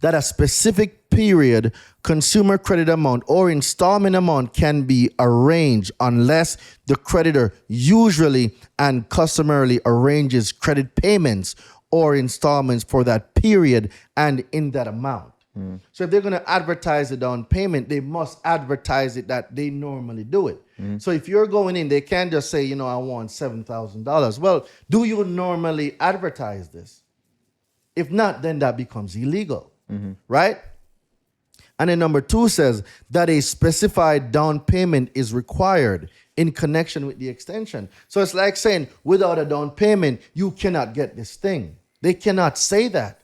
that a specific period consumer credit amount or installment amount can be arranged unless the creditor usually and customarily arranges credit payments or installments for that period and in that amount. So if they're going to advertise the down payment, they must advertise it that they normally do it. So if you're going in, they can't just say, you know, I want $7,000. Well, do you normally advertise this? If not, then that becomes illegal, right? And then number 2 says that a specified down payment is required in connection with the extension. So it's like saying, without a down payment, you cannot get this thing. They cannot say that.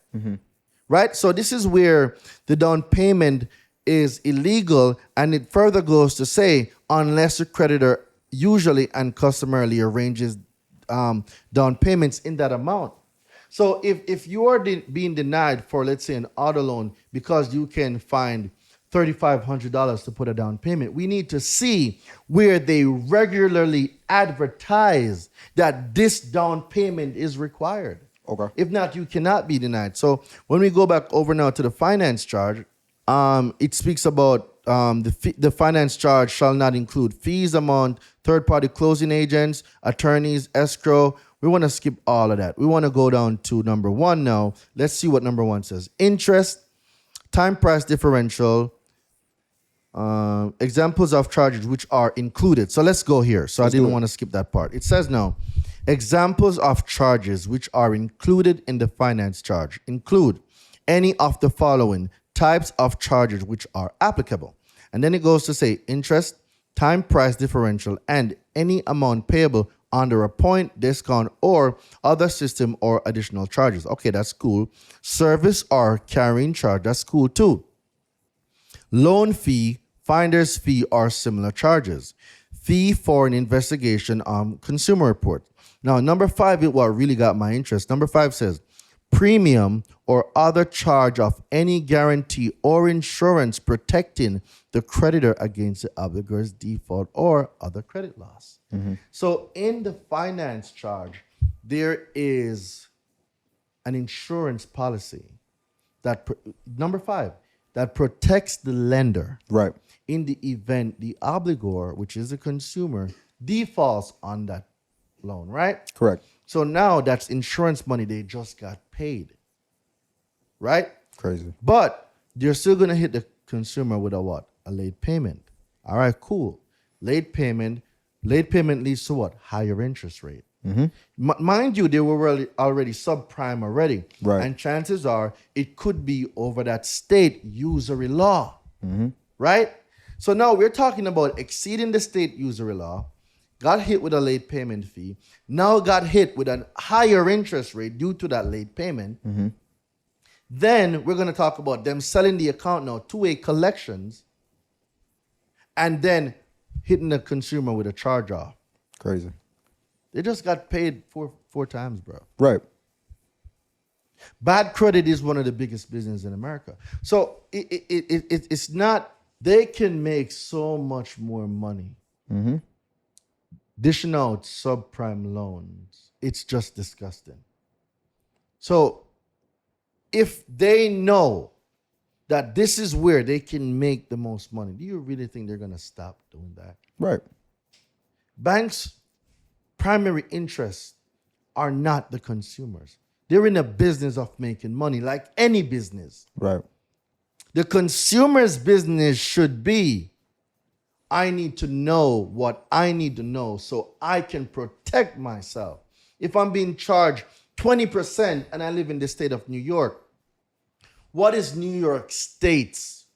Right? So this is where the down payment is illegal, and it further goes to say, unless the creditor usually and customarily arranges down payments in that amount. So if you are being denied for, let's say, an auto loan because you can find $3,500 to put a down payment, we need to see where they regularly advertise that this down payment is required. Okay. If not, you cannot be denied. So when we go back over now to the finance charge, it speaks about the finance charge shall not include fees among third-party closing agents, attorneys, escrow. We want to skip all of that. We want to go down to number 1 now. Let's see what number 1 says. Interest, time price differential, examples of charges which are included. So let's go here. So I didn't want to skip that part. It says now, examples of charges which are included in the finance charge include any of the following types of charges which are applicable. And then it goes to say interest, time price differential, and any amount payable under a point, discount, or other system or additional charges. Okay, that's cool. Service or carrying charge, that's cool too. Loan fee, finder's fee, or similar charges. Fee for an investigation on consumer report. Now, number 5 is what really got my interest. Number 5 says, premium or other charge of any guarantee or insurance protecting the creditor against the obligor's default or other credit loss. So in the finance charge, there is an insurance policy that, number 5, that protects the lender. Right. In the event the obligor, which is the consumer, defaults on that loan, right? Correct. So now that's insurance money they just got paid, right? Crazy. But they're still going to hit the consumer with a what? A late payment. All right, cool. Late payment leads to what? Higher interest rate. Mind you, they were already subprime already. Right. And chances are it could be over that state usury law, right? So now we're talking about exceeding the state usury law, got hit with a late payment fee, now got hit with a higher interest rate due to that late payment. Then we're going to talk about them selling the account now to a collections and then hitting the consumer with a charge off. Crazy. They just got paid four times, bro. Right. Bad credit is one of the biggest business in America. So it's not, they can make so much more money dishing out subprime loans. It's just disgusting. So if they know that this is where they can make the most money, do you really think they're going to stop doing that? Right. Banks primary interests are not the consumers. They're in a business of making money, like any business. Right. The consumer's business should be, I need to know what I need to know so I can protect myself. If I'm being charged 20% and I live in the state of New York, what is New York State's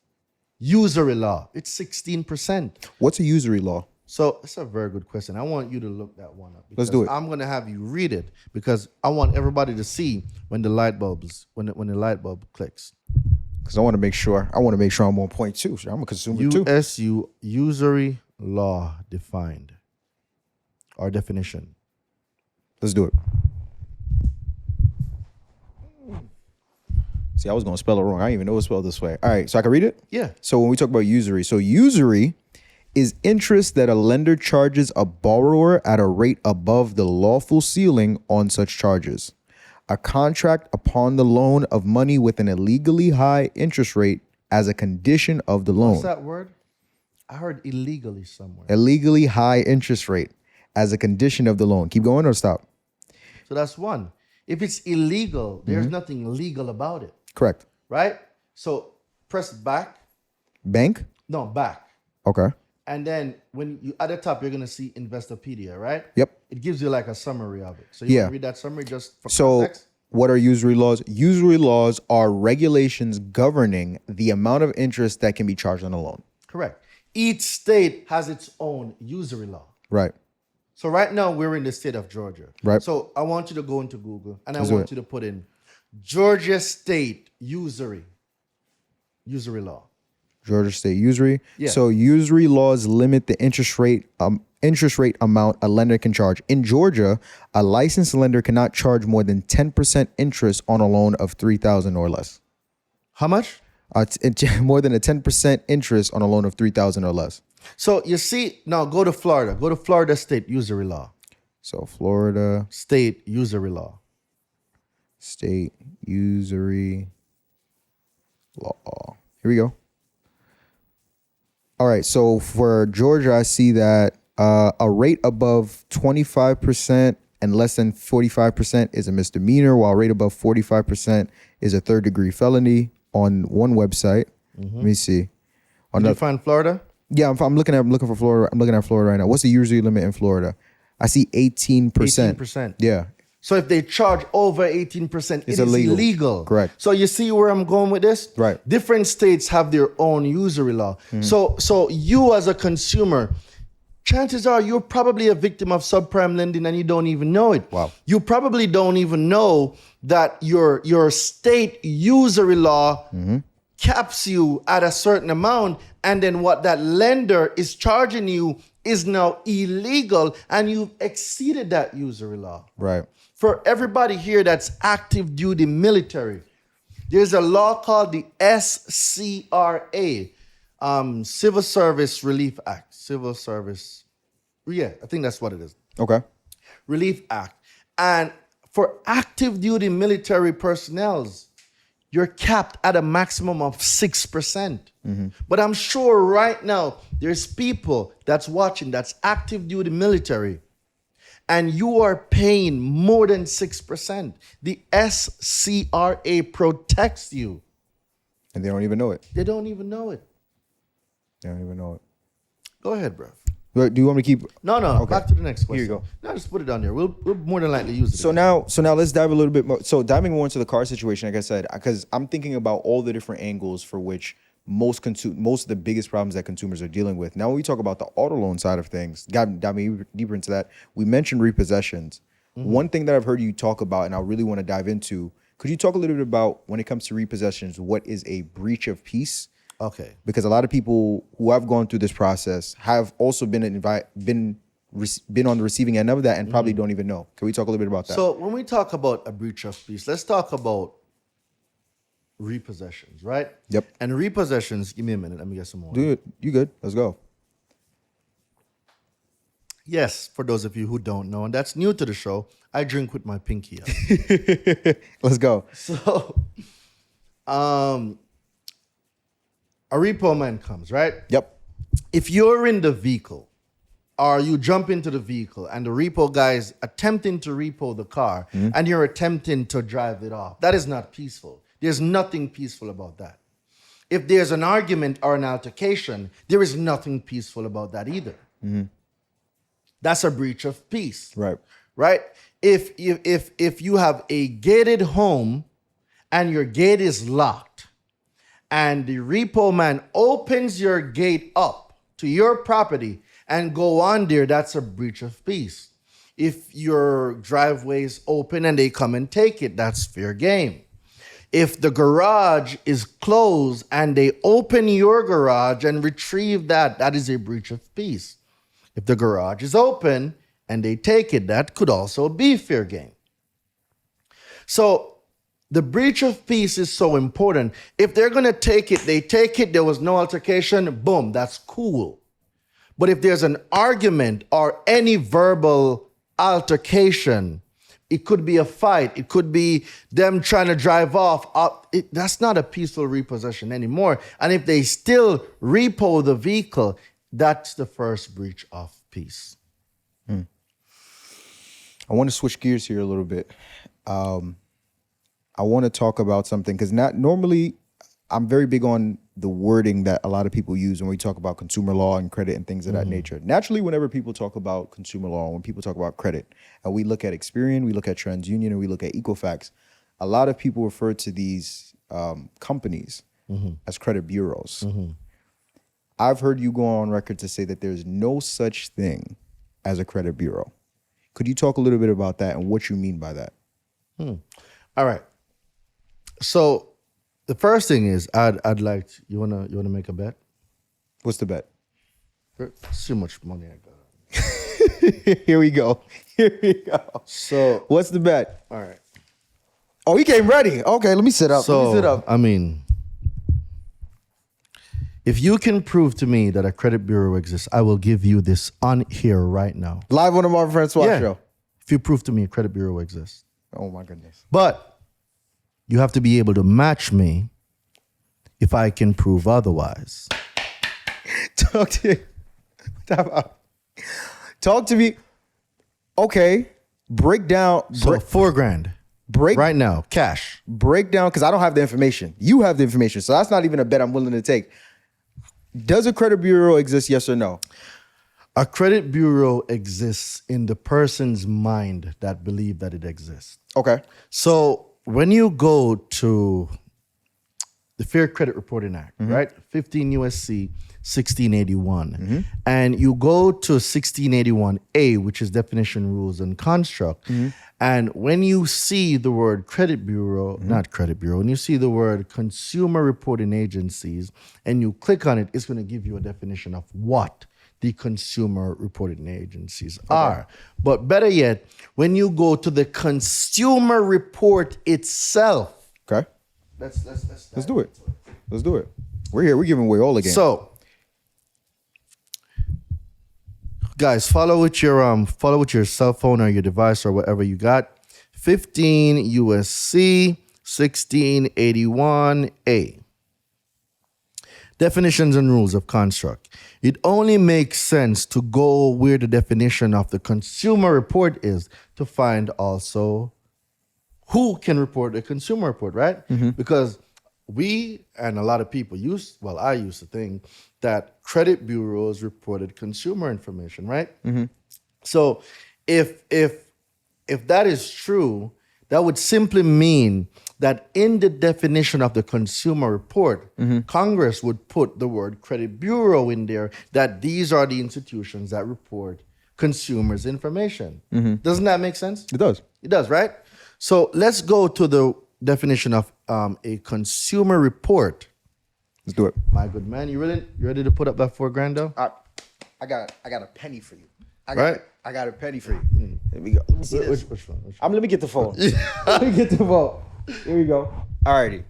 usury law? It's 16%. What's a usury law? So it's a very good question. I want you to look that one up. Let's do it. I'm going to have you read it because I want everybody to see when the light bulbs, when the light bulb clicks. Because I want to make sure I'm on point too. I'm a consumer too. USU usury law defined or definition. Let's do it. See, I was going to spell it wrong. I didn't even know it was spelled this way. All right, so I can read it? Yeah. So when we talk about usury, so usury is interest that a lender charges a borrower at a rate above the lawful ceiling on such charges. A contract upon the loan of money with an illegally high interest rate as a condition of the loan. What's that word? I heard illegally somewhere. Illegally high interest rate as a condition of the loan. Keep going or stop? So that's one. If it's illegal, there's nothing legal about it, Correct. right? So press back. Bank? No, back. Okay. And then when you at the top, you're gonna see Investopedia, right? Yep. It gives you like a summary of it. So you Yeah. want to read that summary just for So context? what are usury laws? Usury laws are regulations governing the amount of interest that can be charged on a loan. Correct. Each state has its own usury law. Right. So right now we're in the state of Georgia. Right. So I want you to go into Google and I Let's do want it. you to put in Georgia state usury law. Georgia state usury. Yeah. So usury laws limit the interest rate amount a lender can charge. In Georgia, a licensed lender cannot charge more than 10% interest on a loan of $3,000 or less. How much? More than a 10% interest on a loan of $3,000 or less. So you see, now go to Florida. Go to Florida state usury law. So Florida State usury law. state usury law. Here we go. All right. So for Georgia, I see that a rate above 25% and less than 45% is a misdemeanor, while a rate above 45% is a third degree felony on one website. Let me see. Did you find Florida? Yeah, I'm looking for Florida. I'm looking at Florida right now. What's the usury limit in Florida? I see 18%. 18%. Yeah. So if they charge over 18%, It's it's illegal. illegal. Correct. So you see where I'm going with this? Right. Different states have their own usury law. So you as a consumer, chances are you're probably a victim of subprime lending and you don't even know it. Wow. You probably don't even know that your state usury law caps you at a certain amount, and then what that lender is charging you is now illegal and you've exceeded that usury law. Right. For everybody here that's active duty military, there's a law called the SCRA, Civil Service Relief Act. Civil Service, yeah, I think that's what it is. Okay. Relief Act. And for active duty military personnel, you're capped at a maximum of 6%. But I'm sure right now there's people that's watching that's active duty military and you are paying more than 6%. The SCRA protects you. And they don't even know it. They don't even know it. They don't even know it. Go ahead, bro. But do you want me to keep? No, Okay. back to the next question. Here you go. No, just put it on there. We'll more than likely use it. So again. now let's dive a little bit more. So diving more into the car situation, like I said, because I'm thinking about all the different angles for which most of the biggest problems that consumers are dealing with. Now, when we talk about the auto loan side of things, dive me deeper into that. We mentioned repossessions. One thing that I've heard you talk about, and I really want to dive into, could you talk a little bit about when it comes to repossessions, what is a breach of peace? Okay. Because a lot of people who have gone through this process have also been on the receiving end of that and probably don't even know. Can we talk a little bit about that? So when we talk about a breach of peace, let's talk about repossessions, right? Yep. And repossessions, give me a minute. Let me get some more. Dude, you good? Let's go. Yes, for those of you who don't know, and that's new to the show, I drink with my pinky up. Let's go. So, a repo man comes, right? Yep. If you're in the vehicle or you jump into the vehicle and the repo guy is attempting to repo the car and you're attempting to drive it off. That is not peaceful. There's nothing peaceful about that. If there's an argument or an altercation, there is nothing peaceful about that either. That's a breach of peace. Right. Right? If you have a gated home and your gate is locked and the repo man opens your gate up to your property and go on there, that's a breach of peace. If your driveway is open and they come and take it, that's fair game. If the garage is closed and they open your garage and retrieve that, that is a breach of peace. If the garage is open and they take it, that could also be fair game. So the breach of peace is so important. If they're going to take it, they take it. There was no altercation. Boom, that's cool. But if there's an argument or any verbal altercation, it could be a fight. It could be them trying to drive off. That's not a peaceful repossession anymore. And if they still repo the vehicle, that's the first breach of peace. I want to switch gears here a little bit. I want to talk about something because not normally I'm very big on the wording that a lot of people use when we talk about consumer law and credit and things of that nature. Naturally, whenever people talk about consumer law, when people talk about credit, and we look at Experian, we look at TransUnion, and we look at Equifax, a lot of people refer to these companies as credit bureaus. I've heard you go on record to say that there's no such thing as a credit bureau. Could you talk a little bit about that and what you mean by that? All right. So the first thing is I'd like to, you wanna make a bet? What's the bet? It's too much money I got. Here we go. Here we go. So What's the bet? all right. Oh, he came ready. Okay, let me sit up. So let me sit up. I mean, if you can prove to me that a credit bureau exists, I will give you this on here right now. Live on the Marvin Francois show. If you prove to me a credit bureau exists. Oh my goodness. But you have to be able to match me if I can prove otherwise. Talk to Talk to me. Okay. Break down. So $4,000 right now, cash. Break down, because I don't have the information. You have the information. So that's not even a bet I'm willing to take. Does a credit bureau exist, yes or no? A credit bureau exists in the person's mind that believe that it exists. Okay. So when you go to the Fair Credit Reporting Act, right? 15 USC 1681. And you go to 1681A, which is definition, rules, and construct. And when you see the word credit bureau, not credit bureau, when you see the word consumer reporting agencies and you click on it, it's going to give you a definition of what the consumer reporting agencies are. But better yet, when you go to the consumer report itself. Okay. Let's do it. Let's do it. We're here. We're giving away all the game. So, guys, follow with your cell phone or your device or whatever you got. 15 USC 1681A. Definitions and rules of construct. It only makes sense to go where the definition of the consumer report is to find also who can report a consumer report, right? Because we and a lot of people I used to think that credit bureaus reported consumer information, right? So if that is true, that would simply mean that in the definition of the consumer report, Congress would put the word credit bureau in there, that these are the institutions that report consumers' information. Doesn't that make sense? It does. It does, right? So let's go to the definition of a consumer report. Let's do it. My good man, you ready to put up that $4,000 though? I got a penny for you. I got a penny for you. Let me go. Let me see this. Which one? Let me get the phone. Let me get the phone. Here we go. Alrighty.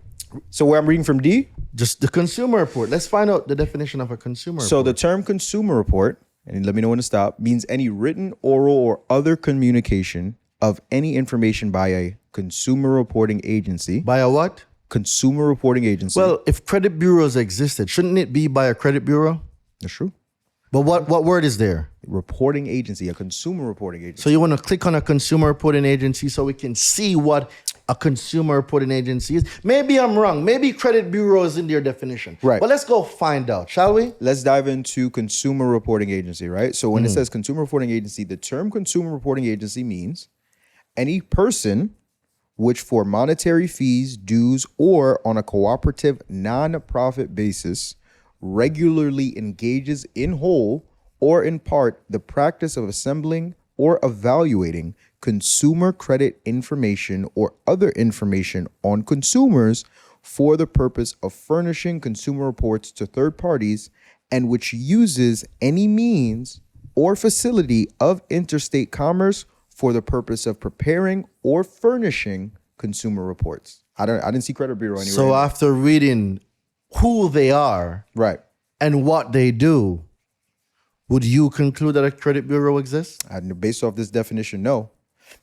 So where I'm reading from D? Just the consumer report. Let's find out the definition of a consumer So report. the term consumer report, and let me know when to stop, means any written, oral, or other communication of any information by a consumer reporting agency. By a what? Consumer reporting agency. Well, if credit bureaus existed, shouldn't it be by a credit bureau? That's true. But what word is there? reporting agency, a consumer reporting agency. So you want to click on a consumer reporting agency so we can see what a consumer reporting agency is. Maybe I'm wrong. Maybe credit bureau is in their definition. Right. But let's go find out, shall we? Let's dive into consumer reporting agency, right? So when it says consumer reporting agency, the term consumer reporting agency means any person which for monetary fees, dues, or on a cooperative non-profit basis regularly engages in whole or in part the practice of assembling or evaluating consumer credit information or other information on consumers for the purpose of furnishing consumer reports to third parties, and which uses any means or facility of interstate commerce for the purpose of preparing or furnishing consumer reports. I didn't see credit bureau anywhere. So after reading who they are right. and what they do, would you conclude that a credit bureau exists? Based off this definition, no.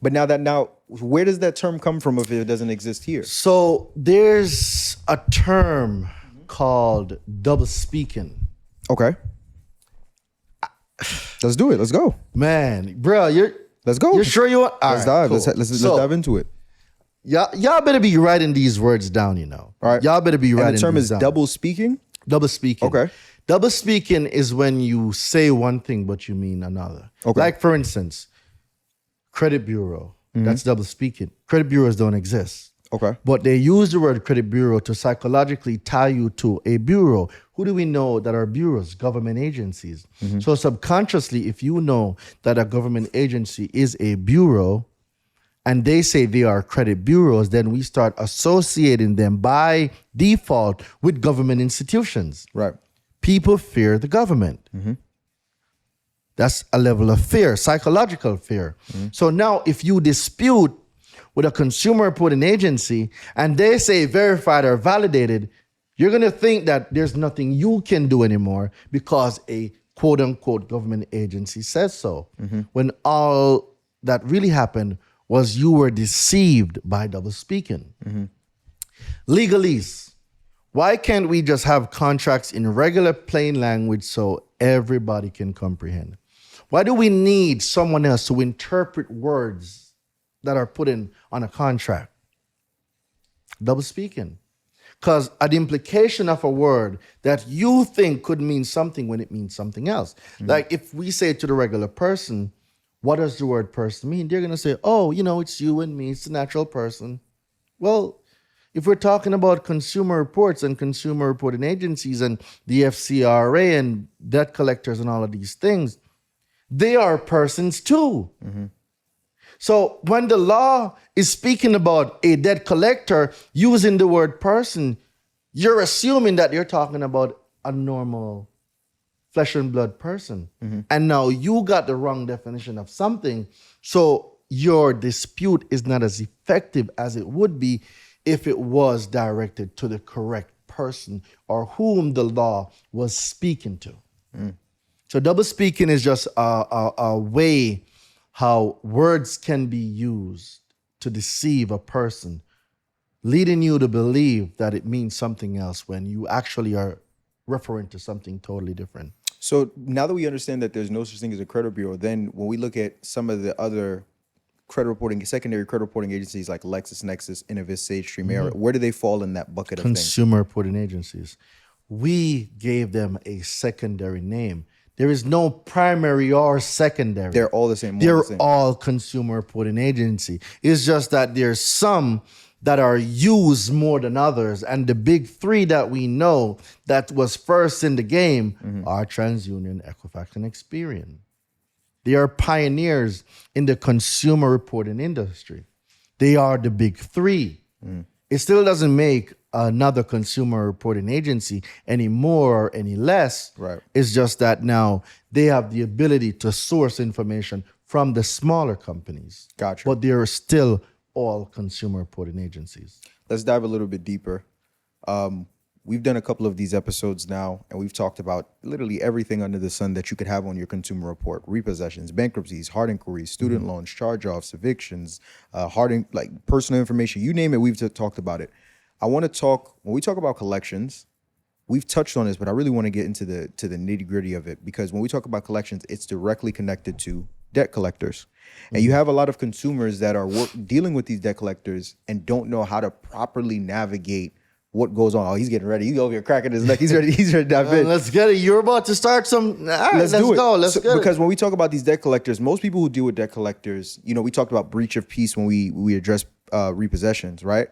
But now, where does that term come from if it doesn't exist here? So there's a term called double speaking. Okay. Let's do it. Let's go. Man, bro, Let's go. You're sure you want? Let's dive. Cool. Let's dive into it. Y'all better be writing these words down, you know. All right. Y'all better be writing these down. And the term is double speaking? Double speaking. Okay. Double speaking is when you say one thing but you mean another. Okay. Like, for instance, credit bureau. That's double speaking. Credit bureaus don't exist. Okay. But they use the word credit bureau to psychologically tie you to a bureau. Who do we know that are bureaus? Government agencies. So subconsciously, if you know that a government agency is a bureau and they say they are credit bureaus, then we start associating them by default with government institutions. Right. People fear the government. That's a level of fear, psychological fear. So now if you dispute with a consumer reporting agency and they say verified or validated, you're going to think that there's nothing you can do anymore because a quote unquote government agency says so. When all that really happened was you were deceived by double speaking. Legalese. Why can't we just have contracts in regular plain language so everybody can comprehend? Why do we need someone else to interpret words that are put in on a contract? Double speaking. Because an implication of a word that you think could mean something when it means something else. Like if we say to the regular person, what does the word person mean? They're going to say, oh, you know, it's you and me. It's the natural person. Well, if we're talking about consumer reports and consumer reporting agencies and the FCRA and debt collectors and all of these things, they are persons too. So when the law is speaking about a debt collector using the word person, you're assuming that you're talking about a normal flesh and blood person. And now you got the wrong definition of something. So your dispute is not as effective as it would be if it was directed to the correct person or whom the law was speaking to. So double speaking is just a way how words can be used to deceive a person, leading you to believe that it means something else when you actually are referring to something totally different. So now that we understand that there's no such thing as a credit bureau, then when we look at some of the other credit reporting, secondary credit reporting agencies like LexisNexis, Innovis, SageStream, where do they fall in that bucket of things? Consumer reporting agencies. We gave them a secondary name. There is no primary or secondary. They're all the same. They're all consumer reporting agency. It's just that there's some that are used more than others. And the big three that we know that was first in the game are TransUnion, Equifax, and Experian. They are pioneers in the consumer reporting industry. They are the big three. It still doesn't make another consumer reporting agency any more or any less. Right. It's just that now they have the ability to source information from the smaller companies. Gotcha. But they're still all consumer reporting agencies. Let's dive a little bit deeper. We've done a couple of these episodes now, and we've talked about literally everything under the sun that you could have on your consumer report: repossessions, bankruptcies, hard inquiries, student loans, charge-offs, evictions, like personal information, you name it, we've talked about it. I want to talk, when we talk about collections, we've touched on this, but I really want to get into the nitty gritty of it, because when we talk about collections, it's directly connected to debt collectors. And you have a lot of consumers that are dealing with these debt collectors and don't know how to properly navigate what goes on. Oh, he's getting ready. He's over here cracking his neck. He's ready. He's ready to dive in. Let's get it. You're about to start some. All right, let's do it. go. Let's get because it. when we talk about these debt collectors, most people who deal with debt collectors, you know, we talked about breach of peace when we address repossessions, right?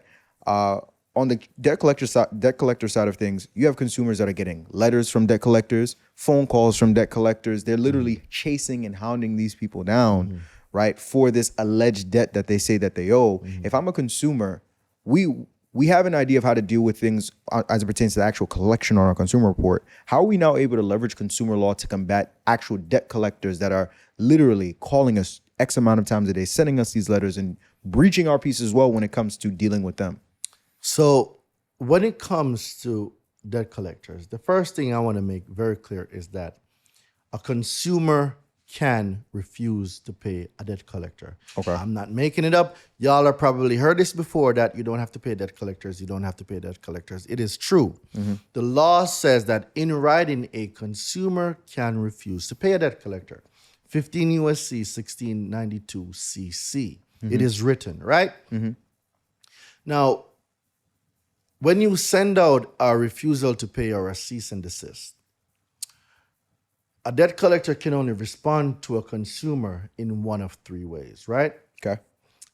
On the debt collector side of things, you have consumers that are getting letters from debt collectors, phone calls from debt collectors. They're literally chasing and hounding these people down, right, for this alleged debt that they say that they owe. If I'm a consumer, we have an idea of how to deal with things as it pertains to the actual collection on our consumer report. How are we now able to leverage consumer law to combat actual debt collectors that are literally calling us X amount of times a day, sending us these letters and breaching our peace as well when it comes to dealing with them? So when it comes to debt collectors, the first thing I want to make very clear is that a consumer can refuse to pay a debt collector. Okay. I'm not making it up. Y'all have probably heard this before, that you don't have to pay debt collectors. You don't have to pay debt collectors. It is true. The law says that in writing, a consumer can refuse to pay a debt collector. 15 USC 1692 CC. It is written, right? Now, when you send out a refusal to pay or a cease and desist, a debt collector can only respond to a consumer in one of three ways, right? Okay.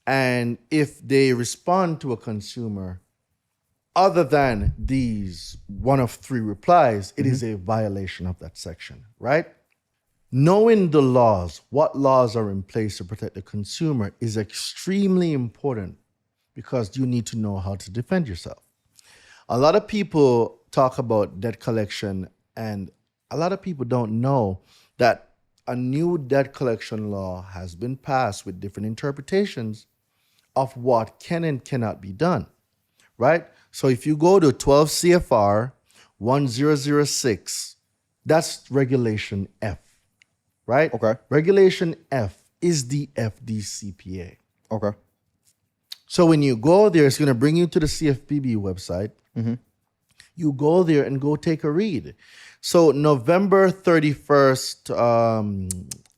And if they respond to a consumer other than these one of three replies, it is a violation of that section, right? Knowing the laws, what laws are in place to protect the consumer, is extremely important, because you need to know how to defend yourself. A lot of people talk about debt collection, and a lot of people don't know that a new debt collection law has been passed with different interpretations of what can and cannot be done, right? So if you go to 12 CFR 1006, that's regulation F, right? Okay. Regulation F is the FDCPA. Okay. So when you go there, it's going to bring you to the CFPB website. You go there and go take a read. So November 31st,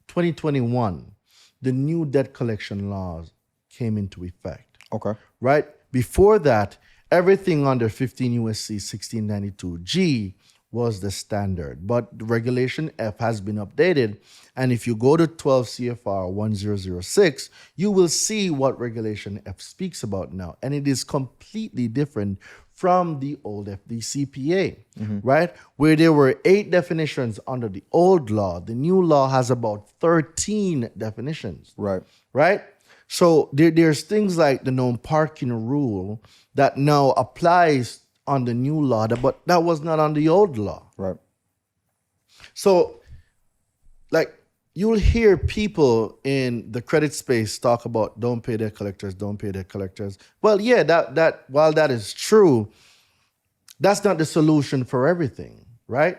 2021, the new debt collection laws came into effect. Okay. Right? Before that, everything under 15 USC 1692 G was the standard, but regulation F has been updated. And if you go to 12 CFR 1006, you will see what regulation F speaks about now. And it is completely different from the old FDCPA, right? Where there were 8 definitions under the old law, the new law has about 13 definitions. Right. Right? So there's things like the no parking rule that now applies on the new law, but that was not on the old law. Right. So, like, you'll hear people in the credit space talk about don't pay debt collectors, don't pay debt collectors. Well, yeah, that while that is true, that's not the solution for everything, right?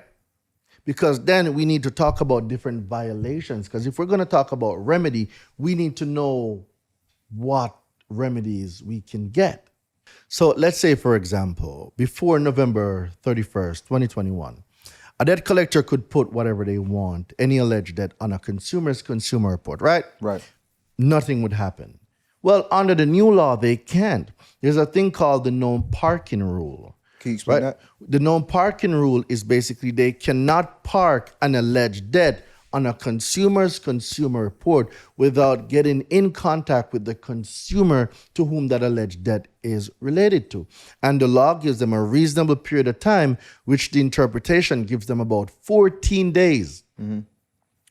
Because then we need to talk about different violations. Because if we're going to talk about remedy, we need to know what remedies we can get. So let's say, for example, before November 31st, 2021, a debt collector could put whatever they want, any alleged debt, on a consumer's consumer report, right? Right. Nothing would happen. Well, under the new law, they can't. There's a thing called the no parking rule. Can you explain that? The no parking rule is basically they cannot park an alleged debt on a consumer's consumer report without getting in contact with the consumer to whom that alleged debt is related to. And the law gives them a reasonable period of time, which the interpretation gives them about 14 days.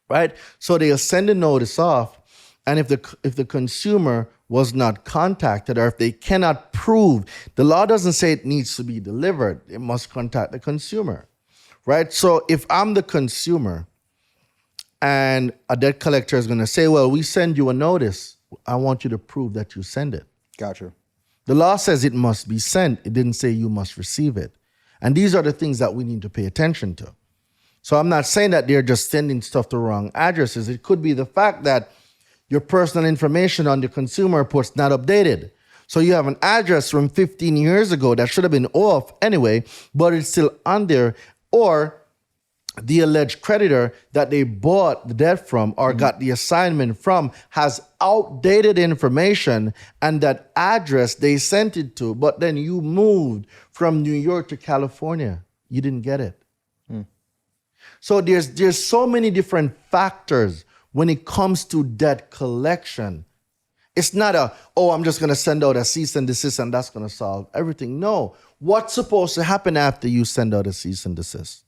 Right? So they'll send a notice off, and if the consumer was not contacted, or if they cannot prove, the law doesn't say it needs to be delivered, it must contact the consumer. Right? So if I'm the consumer, and a debt collector is going to say, well, we send you a notice, I want you to prove that you send it. Gotcha. The law says it must be sent. It didn't say you must receive it. And these are the things that we need to pay attention to. So I'm not saying that they're just sending stuff to wrong addresses. It could be the fact that your personal information on the consumer report's not updated. So you have an address from 15 years ago that should have been off anyway, but it's still on there. Or the alleged creditor that they bought the debt from or got the assignment from has outdated information, and that address they sent it to, but then you moved from New York to California. You didn't get it. So there's so many different factors when it comes to debt collection. It's not I'm just going to send out a cease and desist and that's going to solve everything. No. What's supposed to happen after you send out a cease and desist?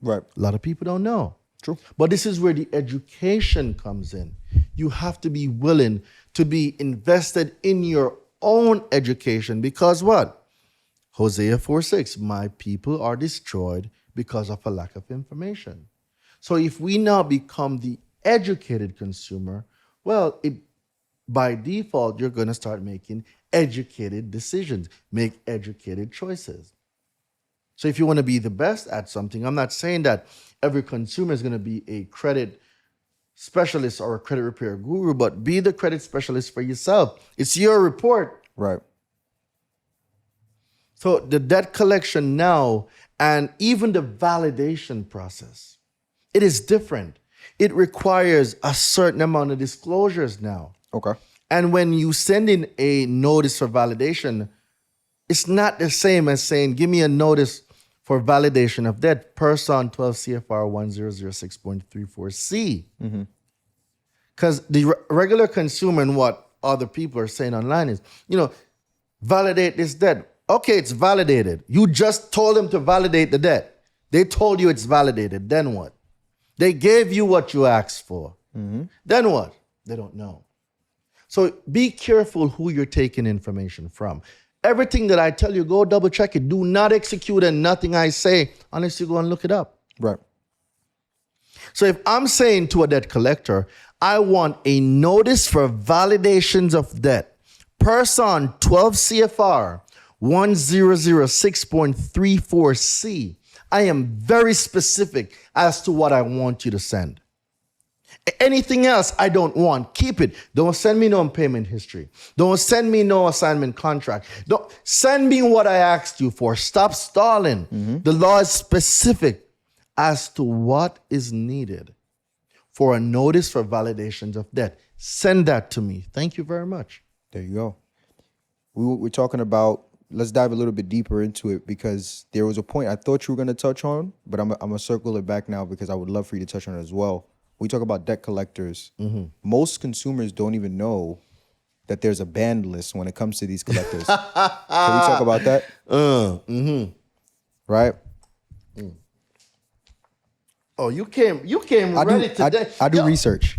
Right. A lot of people don't know. True. But this is where the education comes in. You have to be willing to be invested in your own education, because what? Hosea 4:6, my people are destroyed because of a lack of information. So if we now become the educated consumer, well, by default, you're going to start making educated decisions, make educated choices. So if you want to be the best at something, I'm not saying that every consumer is going to be a credit specialist or a credit repair guru, but be the credit specialist for yourself. It's your report. Right. So the debt collection now, and even the validation process, it is different. It requires a certain amount of disclosures now. Okay. And when you send in a notice for validation, it's not the same as saying, give me a notice for validation of debt per SON 12 CFR 1006.34C. Because the regular consumer and what other people are saying online is, validate this debt. Okay, it's validated. You just told them to validate the debt. They told you it's validated. Then what? They gave you what you asked for. Then what? They don't know. So be careful who you're taking information from. Everything that I tell you, go double check it. Do not execute on nothing I say unless you go and look it up. Right. So if I'm saying to a debt collector, I want a notice for validations of debt per SON 12 CFR 1006.34C, I am very specific as to what I want you to send. Anything else I don't want, keep it. Don't send me no payment history. Don't send me no assignment contract. Don't send me what I asked you for. Stop stalling. The law is specific as to what is needed for a notice for validations of debt. Send that to me. Thank you very much. There you go. We're talking about, let's dive a little bit deeper into it, because there was a point I thought you were going to touch on, but I'm going to circle it back now because I would love for you to touch on it as well. We talk about debt collectors. Most consumers don't even know that there's a banned list when it comes to these collectors. Can we talk about that? Right? Oh, you came ready today. I do research.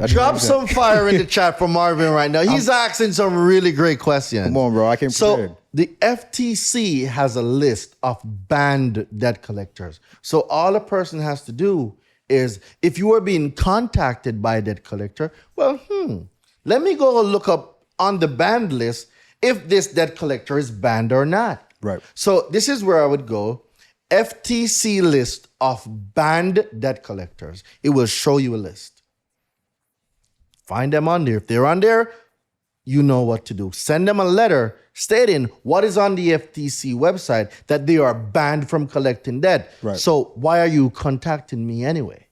Drop some fire in the chat for Marvin right now. He's asking some really great questions. Come on, bro. I came prepared. So the FTC has a list of banned debt collectors. So all a person has to do is, if you are being contacted by a debt collector, well, let me go look up on the banned list if this debt collector is banned or not. Right. So this is where I would go. FTC list of banned debt collectors. It will show you a list. Find them on there. If they're on there, you know what to do. Send them a letter stating what is on the FTC website, that they are banned from collecting debt. Right. So why are you contacting me anyway?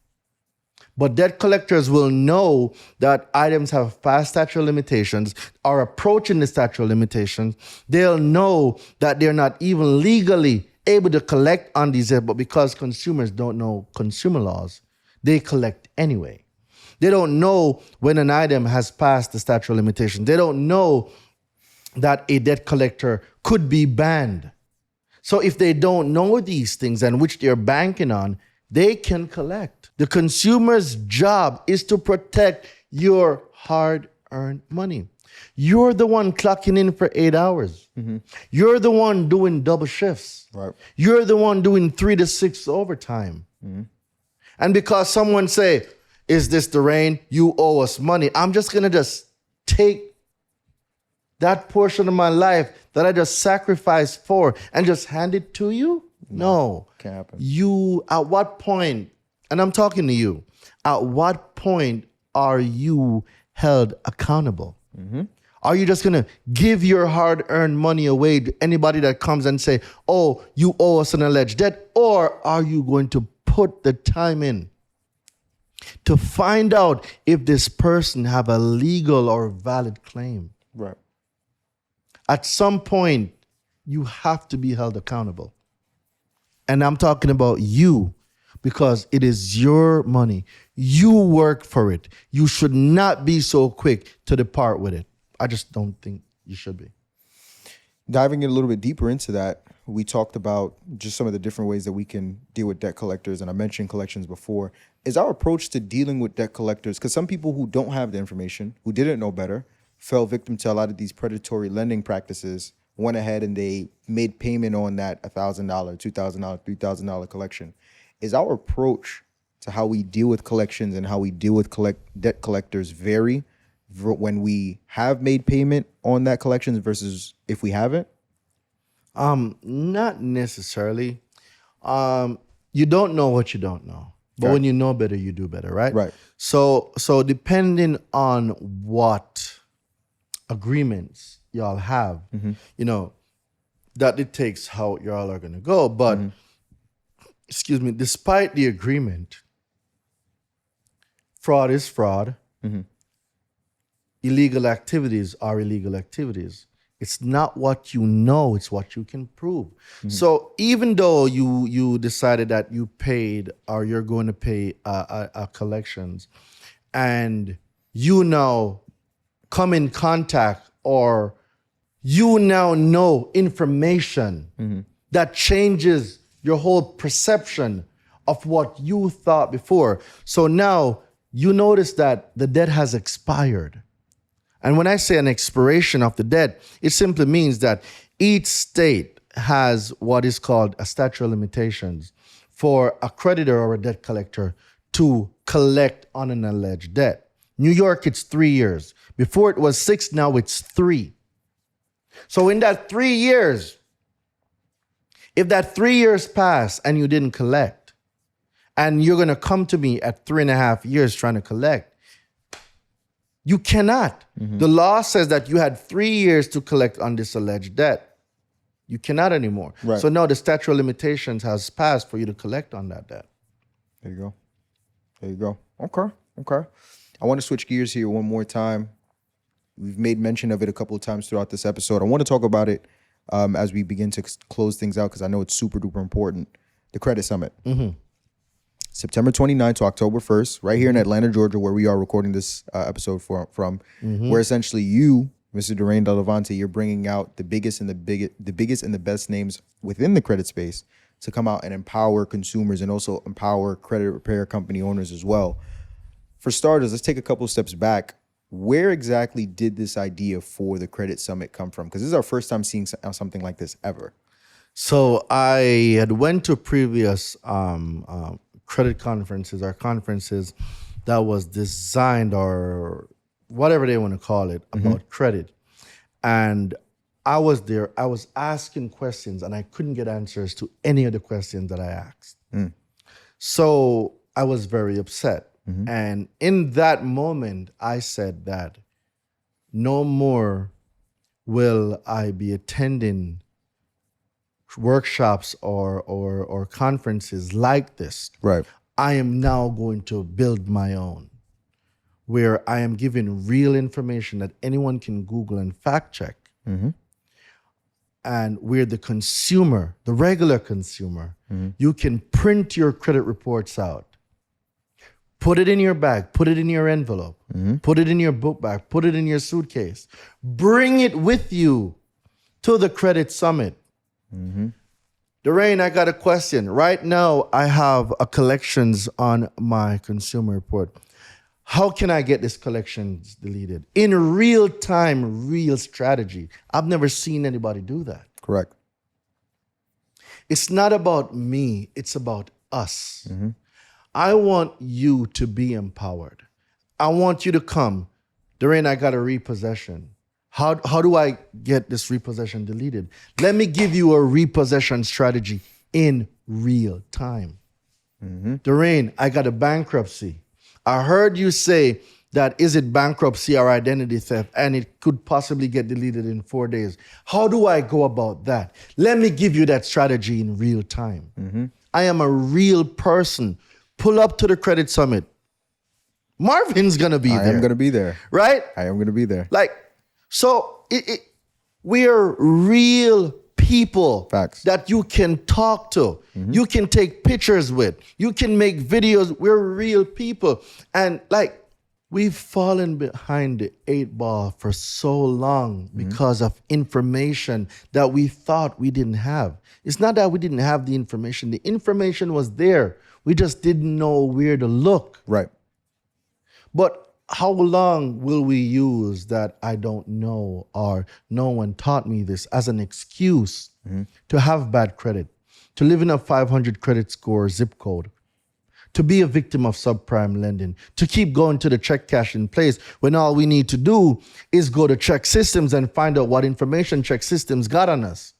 But debt collectors will know that items have past statute of limitations, are approaching the statute of limitations. They'll know that they're not even legally able to collect on these debts, but because consumers don't know consumer laws, they collect anyway. They don't know when an item has passed the statute of limitations. They don't know that a debt collector could be banned. So if they don't know these things and which they're banking on, they can collect. The consumer's job is to protect your hard-earned money. You're the one clocking in for 8 hours. You're the one doing double shifts. Right. You're the one doing 3 to 6 overtime. And because someone say, is this the rain? You owe us money. I'm just going to just take that portion of my life that I just sacrificed for and just hand it to you? No. Can't happen. You, at what point, and I'm talking to you, at what point are you held accountable? Are you just gonna give your hard-earned money away to anybody that comes and say, oh, you owe us an alleged debt? Or are you going to put the time in to find out if this person have a legal or valid claim? Right. At some point, you have to be held accountable. And I'm talking about you, because it is your money. You work for it. You should not be so quick to depart with it. I just don't think you should be. Diving in a little bit deeper into that, we talked about just some of the different ways that we can deal with debt collectors, and I mentioned collections before. Is our approach to dealing with debt collectors, because some people who don't have the information, who didn't know better, fell victim to a lot of these predatory lending practices, went ahead and they made payment on that $1,000, $2,000, $3,000 collection. Is our approach to how we deal with collections and how we deal with debt collectors vary when we have made payment on that collections versus if we haven't? Not necessarily. You don't know what you don't know. But Okay. when you know better, you do better, right? Right. So depending on what agreements y'all have, that dictates how y'all are gonna go. But excuse me, despite the agreement, fraud is fraud. Illegal activities are illegal activities. It's not what you know, it's what you can prove. So even though you decided that you paid or you're going to pay a collections, and you now come in contact or you now know information that changes your whole perception of what you thought before. So now you notice that the debt has expired. And when I say an expiration of the debt, it simply means that each state has what is called a statute of limitations for a creditor or a debt collector to collect on an alleged debt. New York, it's 3 years. Before it was 6, now it's 3. So in that 3 years, if that 3 years pass and you didn't collect, and you're gonna come to me at 3.5 years trying to collect, you cannot. The law says that you had 3 years to collect on this alleged debt. You cannot anymore. Right. So now the statute of limitations has passed for you to collect on that debt. There you go. There you go. Okay. I want to switch gears here one more time. We've made mention of it a couple of times throughout this episode. I want to talk about it as we begin to close things out, because I know it's super duper important. The Credit Summit. September 29th to October 1st, right here in Atlanta, Georgia, where we are recording this episode from, where essentially you, Mr. Durain Delavante, you're bringing out the biggest and the best names within the credit space to come out and empower consumers and also empower credit repair company owners as well. For starters, let's take a couple of steps back. Where exactly did this idea for the Credit Summit come from? Because this is our first time seeing something like this ever. So I had went to previous credit conferences or conferences that was designed or whatever they want to call it about credit. And I was there, I was asking questions and I couldn't get answers to any of the questions that I asked. So I was very upset. And in that moment, I said that no more will I be attending workshops or conferences like this. Right. I am now going to build my own, where I am giving real information that anyone can Google and fact check. And where the consumer, the regular consumer, you can print your credit reports out, put it in your bag, put it in your envelope, put it in your book bag, put it in your suitcase, bring it with you to the Credit Summit. Durain, I got a question. Right now, I have a collections on my consumer report. How can I get this collections deleted? In real time, real strategy. I've never seen anybody do that. Correct. It's not about me, it's about us. I want you to be empowered. I want you to come. Durain, I got a repossession. How do I get this repossession deleted? Let me give you a repossession strategy in real time. Durain, I got a bankruptcy. I heard you say that is it bankruptcy or identity theft, and it could possibly get deleted in 4 days. How do I go about that? Let me give you that strategy in real time. I am a real person. Pull up to the credit summit. Marvin's going to be there. I am going to be there. Right? I am going to be there. Like, so we're real people Facts. that you can talk to. You can take pictures with. You can make videos. We're real people. And like, we've fallen behind the 8 ball for so long because of information that we thought we didn't have. It's not that we didn't have the information. The information was there. We just didn't know where to look. Right. But how long will we use that I don't know or no one taught me this as an excuse to have bad credit, to live in a 500 credit score zip code, to be a victim of subprime lending, to keep going to the check cash in place when all we need to do is go to check systems and find out what information check systems got on us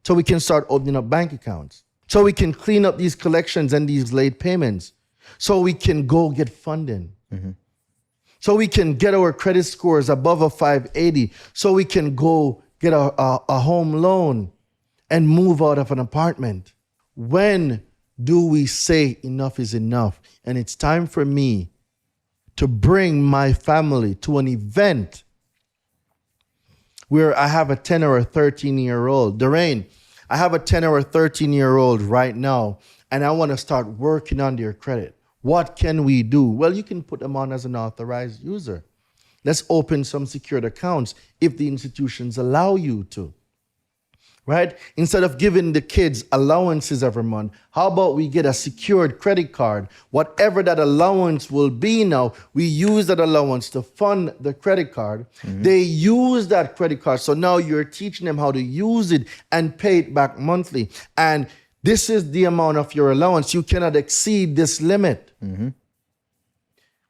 so we can start opening up bank accounts, so we can clean up these collections and these late payments, so we can go get funding. So we can get our credit scores above a 580, so we can go get a home loan and move out of an apartment. When do we say enough is enough? And it's time for me to bring my family to an event where I have a 10 or a 13-year-old. Darain, I have a 10 or a 13-year-old right now, and I want to start working on their credit. What can we do? Well, you can put them on as an authorized user. Let's open some secured accounts if the institutions allow you to, right? Instead of giving the kids allowances every month, how about we get a secured credit card? Whatever that allowance will be now, we use that allowance to fund the credit card. They use that credit card. So now you're teaching them how to use it and pay it back monthly. And this is the amount of your allowance. You cannot exceed this limit.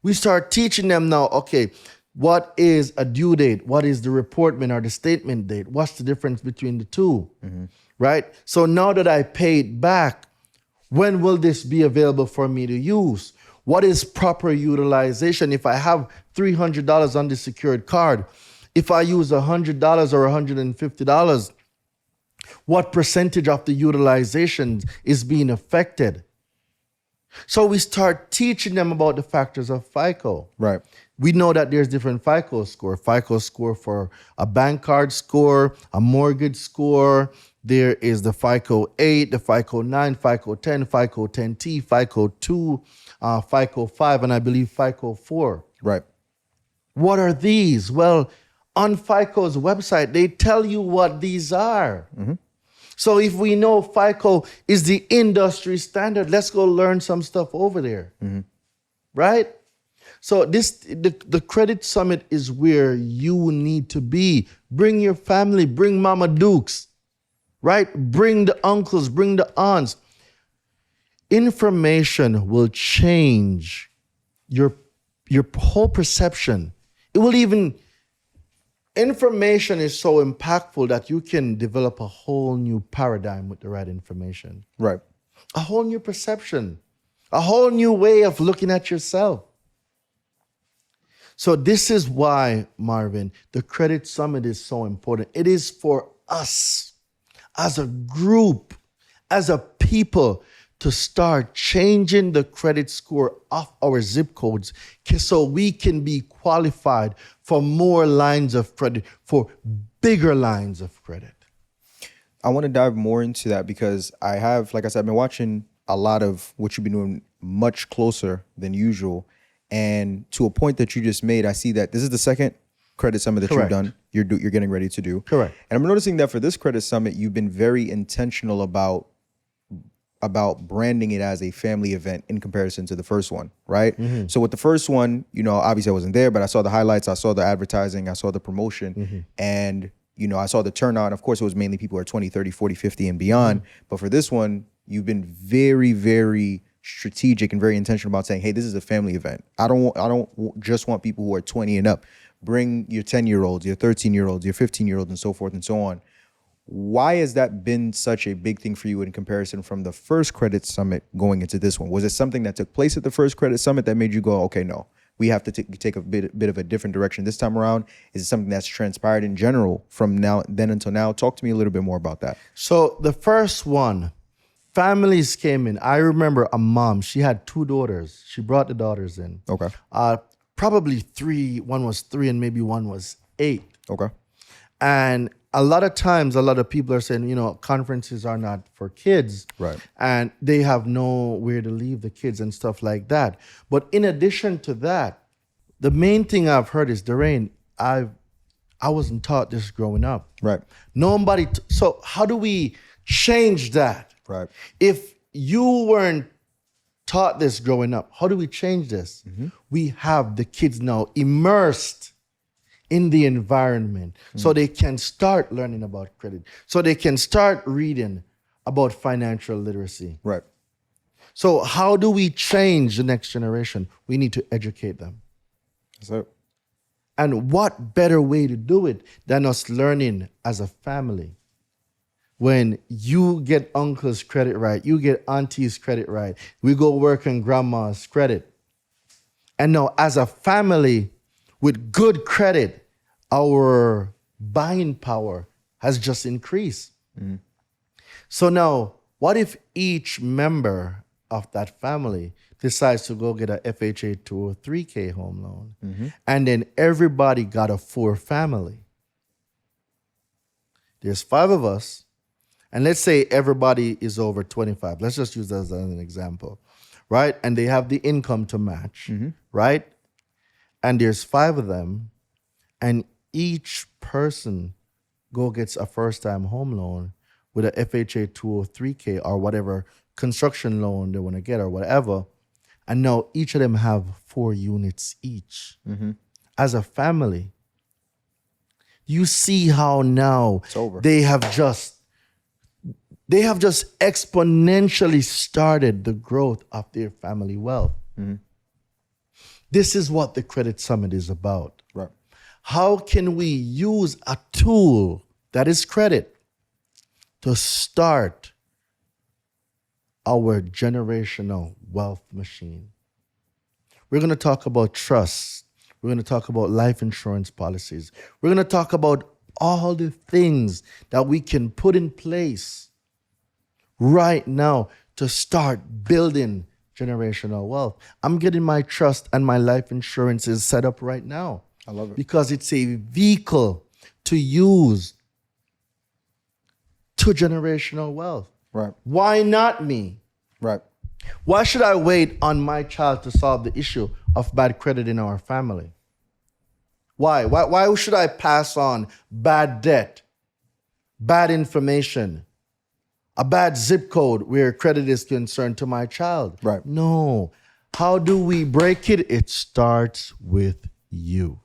We start teaching them now, okay, what is a due date? What is the reportment or the statement date? What's the difference between the two, right? So now that I paid back, when will this be available for me to use? What is proper utilization? If I have $300 on the secured card, if I use $100 or $150, what percentage of the utilization is being affected? So we start teaching them about the factors of FICO. Right. We know that there's different FICO score. FICO score for a bank card score, a mortgage score. There is the FICO 8, the FICO 9, FICO 10, FICO 10T, FICO 2, FICO 5, and I believe FICO 4. Right. What are these? Well, on FICO's website, they tell you what these are. So if we know FICO is the industry standard, let's go learn some stuff over there, right? So the Credit Summit is where you need to be. Bring your family, bring Mama Dukes, right? Bring the uncles, bring the aunts. Information will change your whole perception. It will even... Information is so impactful that you can develop a whole new paradigm with the right information. Right. A whole new perception, a whole new way of looking at yourself. So this is why, Marvin, the Credit Summit is so important. It is for us as a group, as a people, to start changing the credit score of our zip codes so we can be qualified for more lines of credit, for bigger lines of credit. I want to dive more into that because I have, like I said, I've been watching a lot of what you've been doing much closer than usual. And to a point that you just made, I see that this is the second credit summit that Correct. you've done, you're getting ready to do. Correct. And I'm noticing that for this credit summit, you've been very intentional about branding it as a family event in comparison to the first one, right? So with the first one, you know, obviously I wasn't there, but I saw the highlights, I saw the advertising, I saw the promotion, and, you know, I saw the turnout. Of course, it was mainly people who are 20, 30, 40, 50 and beyond. But for this one, you've been very, very strategic and very intentional about saying, hey, this is a family event. I don't just want people who are 20 and up. Bring your 10-year-olds, your 13-year-olds, your 15-year-olds, and so forth and so on. Why has that been such a big thing for you in comparison from the first credit summit going into this one? Was it something that took place at the first credit summit that made you go, okay, no, we have to take a bit of a different direction this time around? Is it something that's transpired in general from then until now? Talk to me a little bit more about that. So the first one, families came in. I remember a mom, she had 2 daughters. She brought the daughters in. Okay. Probably 3, one was 3 and maybe one was 8. Okay. And a lot of times, a lot of people are saying, conferences are not for kids. Right. And they have nowhere to leave the kids and stuff like that. But in addition to that, the main thing I've heard is, Darain, I wasn't taught this growing up. Right. Nobody. So how do we change that? Right. If you weren't taught this growing up, how do we change this? We have the kids now immersed in the environment so they can start learning about credit, so they can start reading about financial literacy. Right. So how do we change the next generation? We need to educate them. So, And what better way to do it than us learning as a family? When you get uncle's credit right, you get auntie's credit right, we go work on grandma's credit. And now as a family with good credit, our buying power has just increased. So now, what if each member of that family decides to go get a FHA 203K home loan, and then everybody got a 4 family? There's 5 of us, and let's say everybody is over 25. Let's just use that as an example, right? And they have the income to match, right? And there's 5 of them, and each person gets a first-time home loan with a FHA 203K or whatever construction loan they want to get or whatever. And now each of them have 4 units each. As a family, you see how now It's over. they have just exponentially started the growth of their family wealth. This is what the Credit Summit is about. right. How can we use a tool that is credit to start our generational wealth machine? We're going to talk about trusts. We're going to talk about life insurance policies. We're going to talk about all the things that we can put in place right now to start building generational wealth. I'm getting my trust and my life insurances set up right now. I love it. Because it's a vehicle to use to generational wealth. Right. Why not me? Right. Why should I wait on my child to solve the issue of bad credit in our family? Why? Why should I pass on bad debt, bad information, a bad zip code where credit is concerned to my child? Right. No. How do we break it? It starts with you.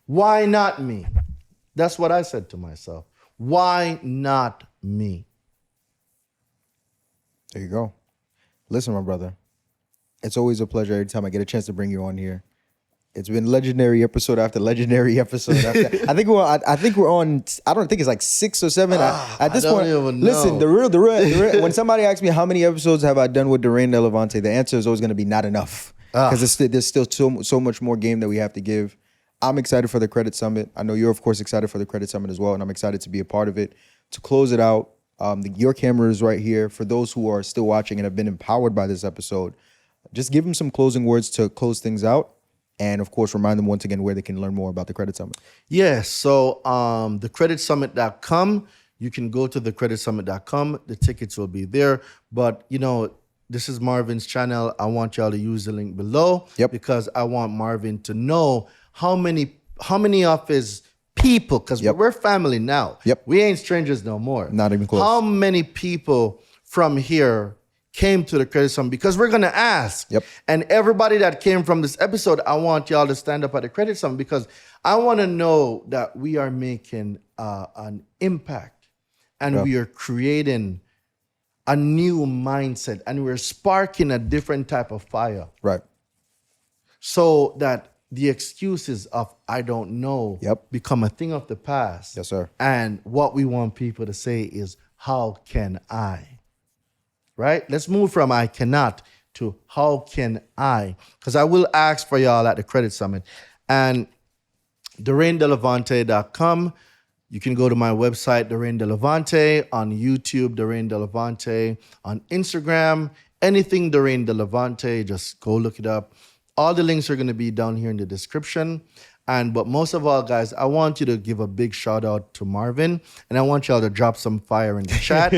Why not me? That's what I said to myself. Why not me? There you go. Listen, my brother, it's always a pleasure every time I get a chance to bring you on here. It's been legendary episode after legendary episode after. I think we're on. I don't think it's like 6 or 7. At this I don't point, even know. listen. The real. When somebody asks me how many episodes have I done with Darain Delevante, the answer is always going to be not enough because there's still so much more game that we have to give. I'm excited for the Credit Summit. I know you're of course excited for the Credit Summit as well, and I'm excited to be a part of it. To close it out, your camera is right here. For those who are still watching and have been empowered by this episode, just give them some closing words to close things out. And of course, remind them once again where they can learn more about the Credit Summit. Yes. So thecreditsummit.com, you can go to thecreditsummit.com. The tickets will be there. But, this is Marvin's channel. I want y'all to use the link below. Yep. Because I want Marvin to know how many of his people, because we're family now. Yep. We ain't strangers no more. Not even close. How many people from here came to the Credit Summit? Because we're going to ask. Yep. And everybody that came from this episode, I want y'all to stand up at the Credit Summit because I want to know that we are making an impact and we are creating a new mindset and we're sparking a different type of fire. Right. So that the excuses of I don't know become a thing of the past. Yes, sir. And what we want people to say is, how can I? Right? Let's move from I cannot to how can I, because I will ask for y'all at the Credit Summit. And DorrainDeLevante.com. You can go to my website, Dorian DeLevante, on YouTube, Dorian DeLevante, on Instagram, anything Dorian DeLevante, just go look it up. All the links are going to be down here in the description. But most of all, guys, I want you to give a big shout out to Marvin, and I want y'all to drop some fire in the chat.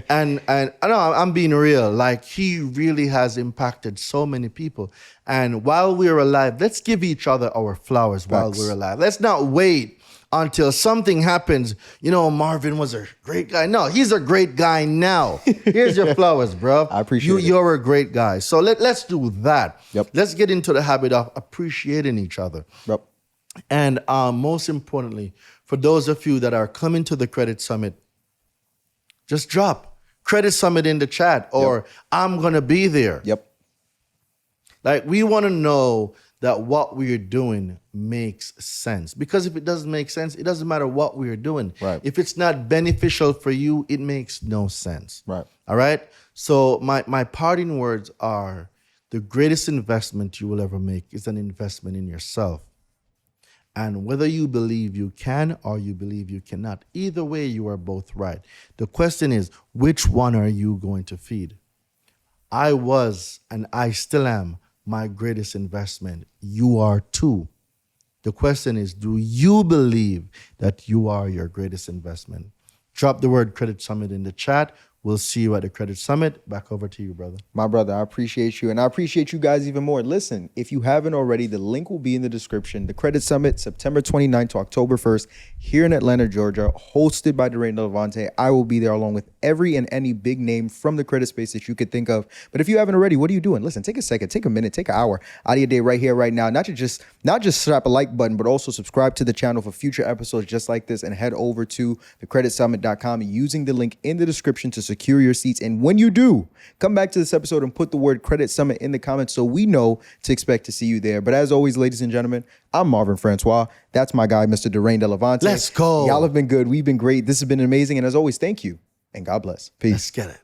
and I know I'm being real. Like, he really has impacted so many people. And while we're alive, let's give each other our flowers while we're alive. Let's not wait until something happens. You know, Marvin was a great guy. No, he's a great guy now. Here's your flowers, bro. I appreciate it. You're a great guy. So let's do that. Yep. Let's get into the habit of appreciating each other. Yep. And most importantly, for those of you that are coming to the Credit Summit, just drop Credit Summit in the chat, or I'm going to be there. Yep. Like, we want to know that what we're doing makes sense. Because if it doesn't make sense, it doesn't matter what we're doing. Right. If it's not beneficial for you, it makes no sense. Right. All right? So my parting words are, the greatest investment you will ever make is an investment in yourself. And whether you believe you can or you believe you cannot, either way, you are both right. The question is, which one are you going to feed? I was, and I still am, my greatest investment. You are too. The question is, do you believe that you are your greatest investment? Drop the word Credit Summit in the chat. We'll see you at the Credit Summit. Back over to you, brother. My brother, I appreciate you. And I appreciate you guys even more. Listen, if you haven't already, the link will be in the description. The Credit Summit, September 29th to October 1st, here in Atlanta, Georgia, hosted by Dorian DeLevante. I will be there along with every and any big name from the credit space that you could think of. But if you haven't already, what are you doing? Listen, take a second, take a minute, take an hour out of your day right here, right now. Not just slap a like button, but also subscribe to the channel for future episodes just like this, and head over to thecreditsummit.com using the link in the description to secure your seats. And when you do, come back to this episode and put the word Credit Summit in the comments so we know to expect to see you there. But as always, ladies and gentlemen, I'm Marvin Francois. That's my guy, Mr. Dorian DeLevante. Let's go. Y'all have been good. We've been great. This has been amazing. And as always, thank you and God bless. Peace. Let's get it.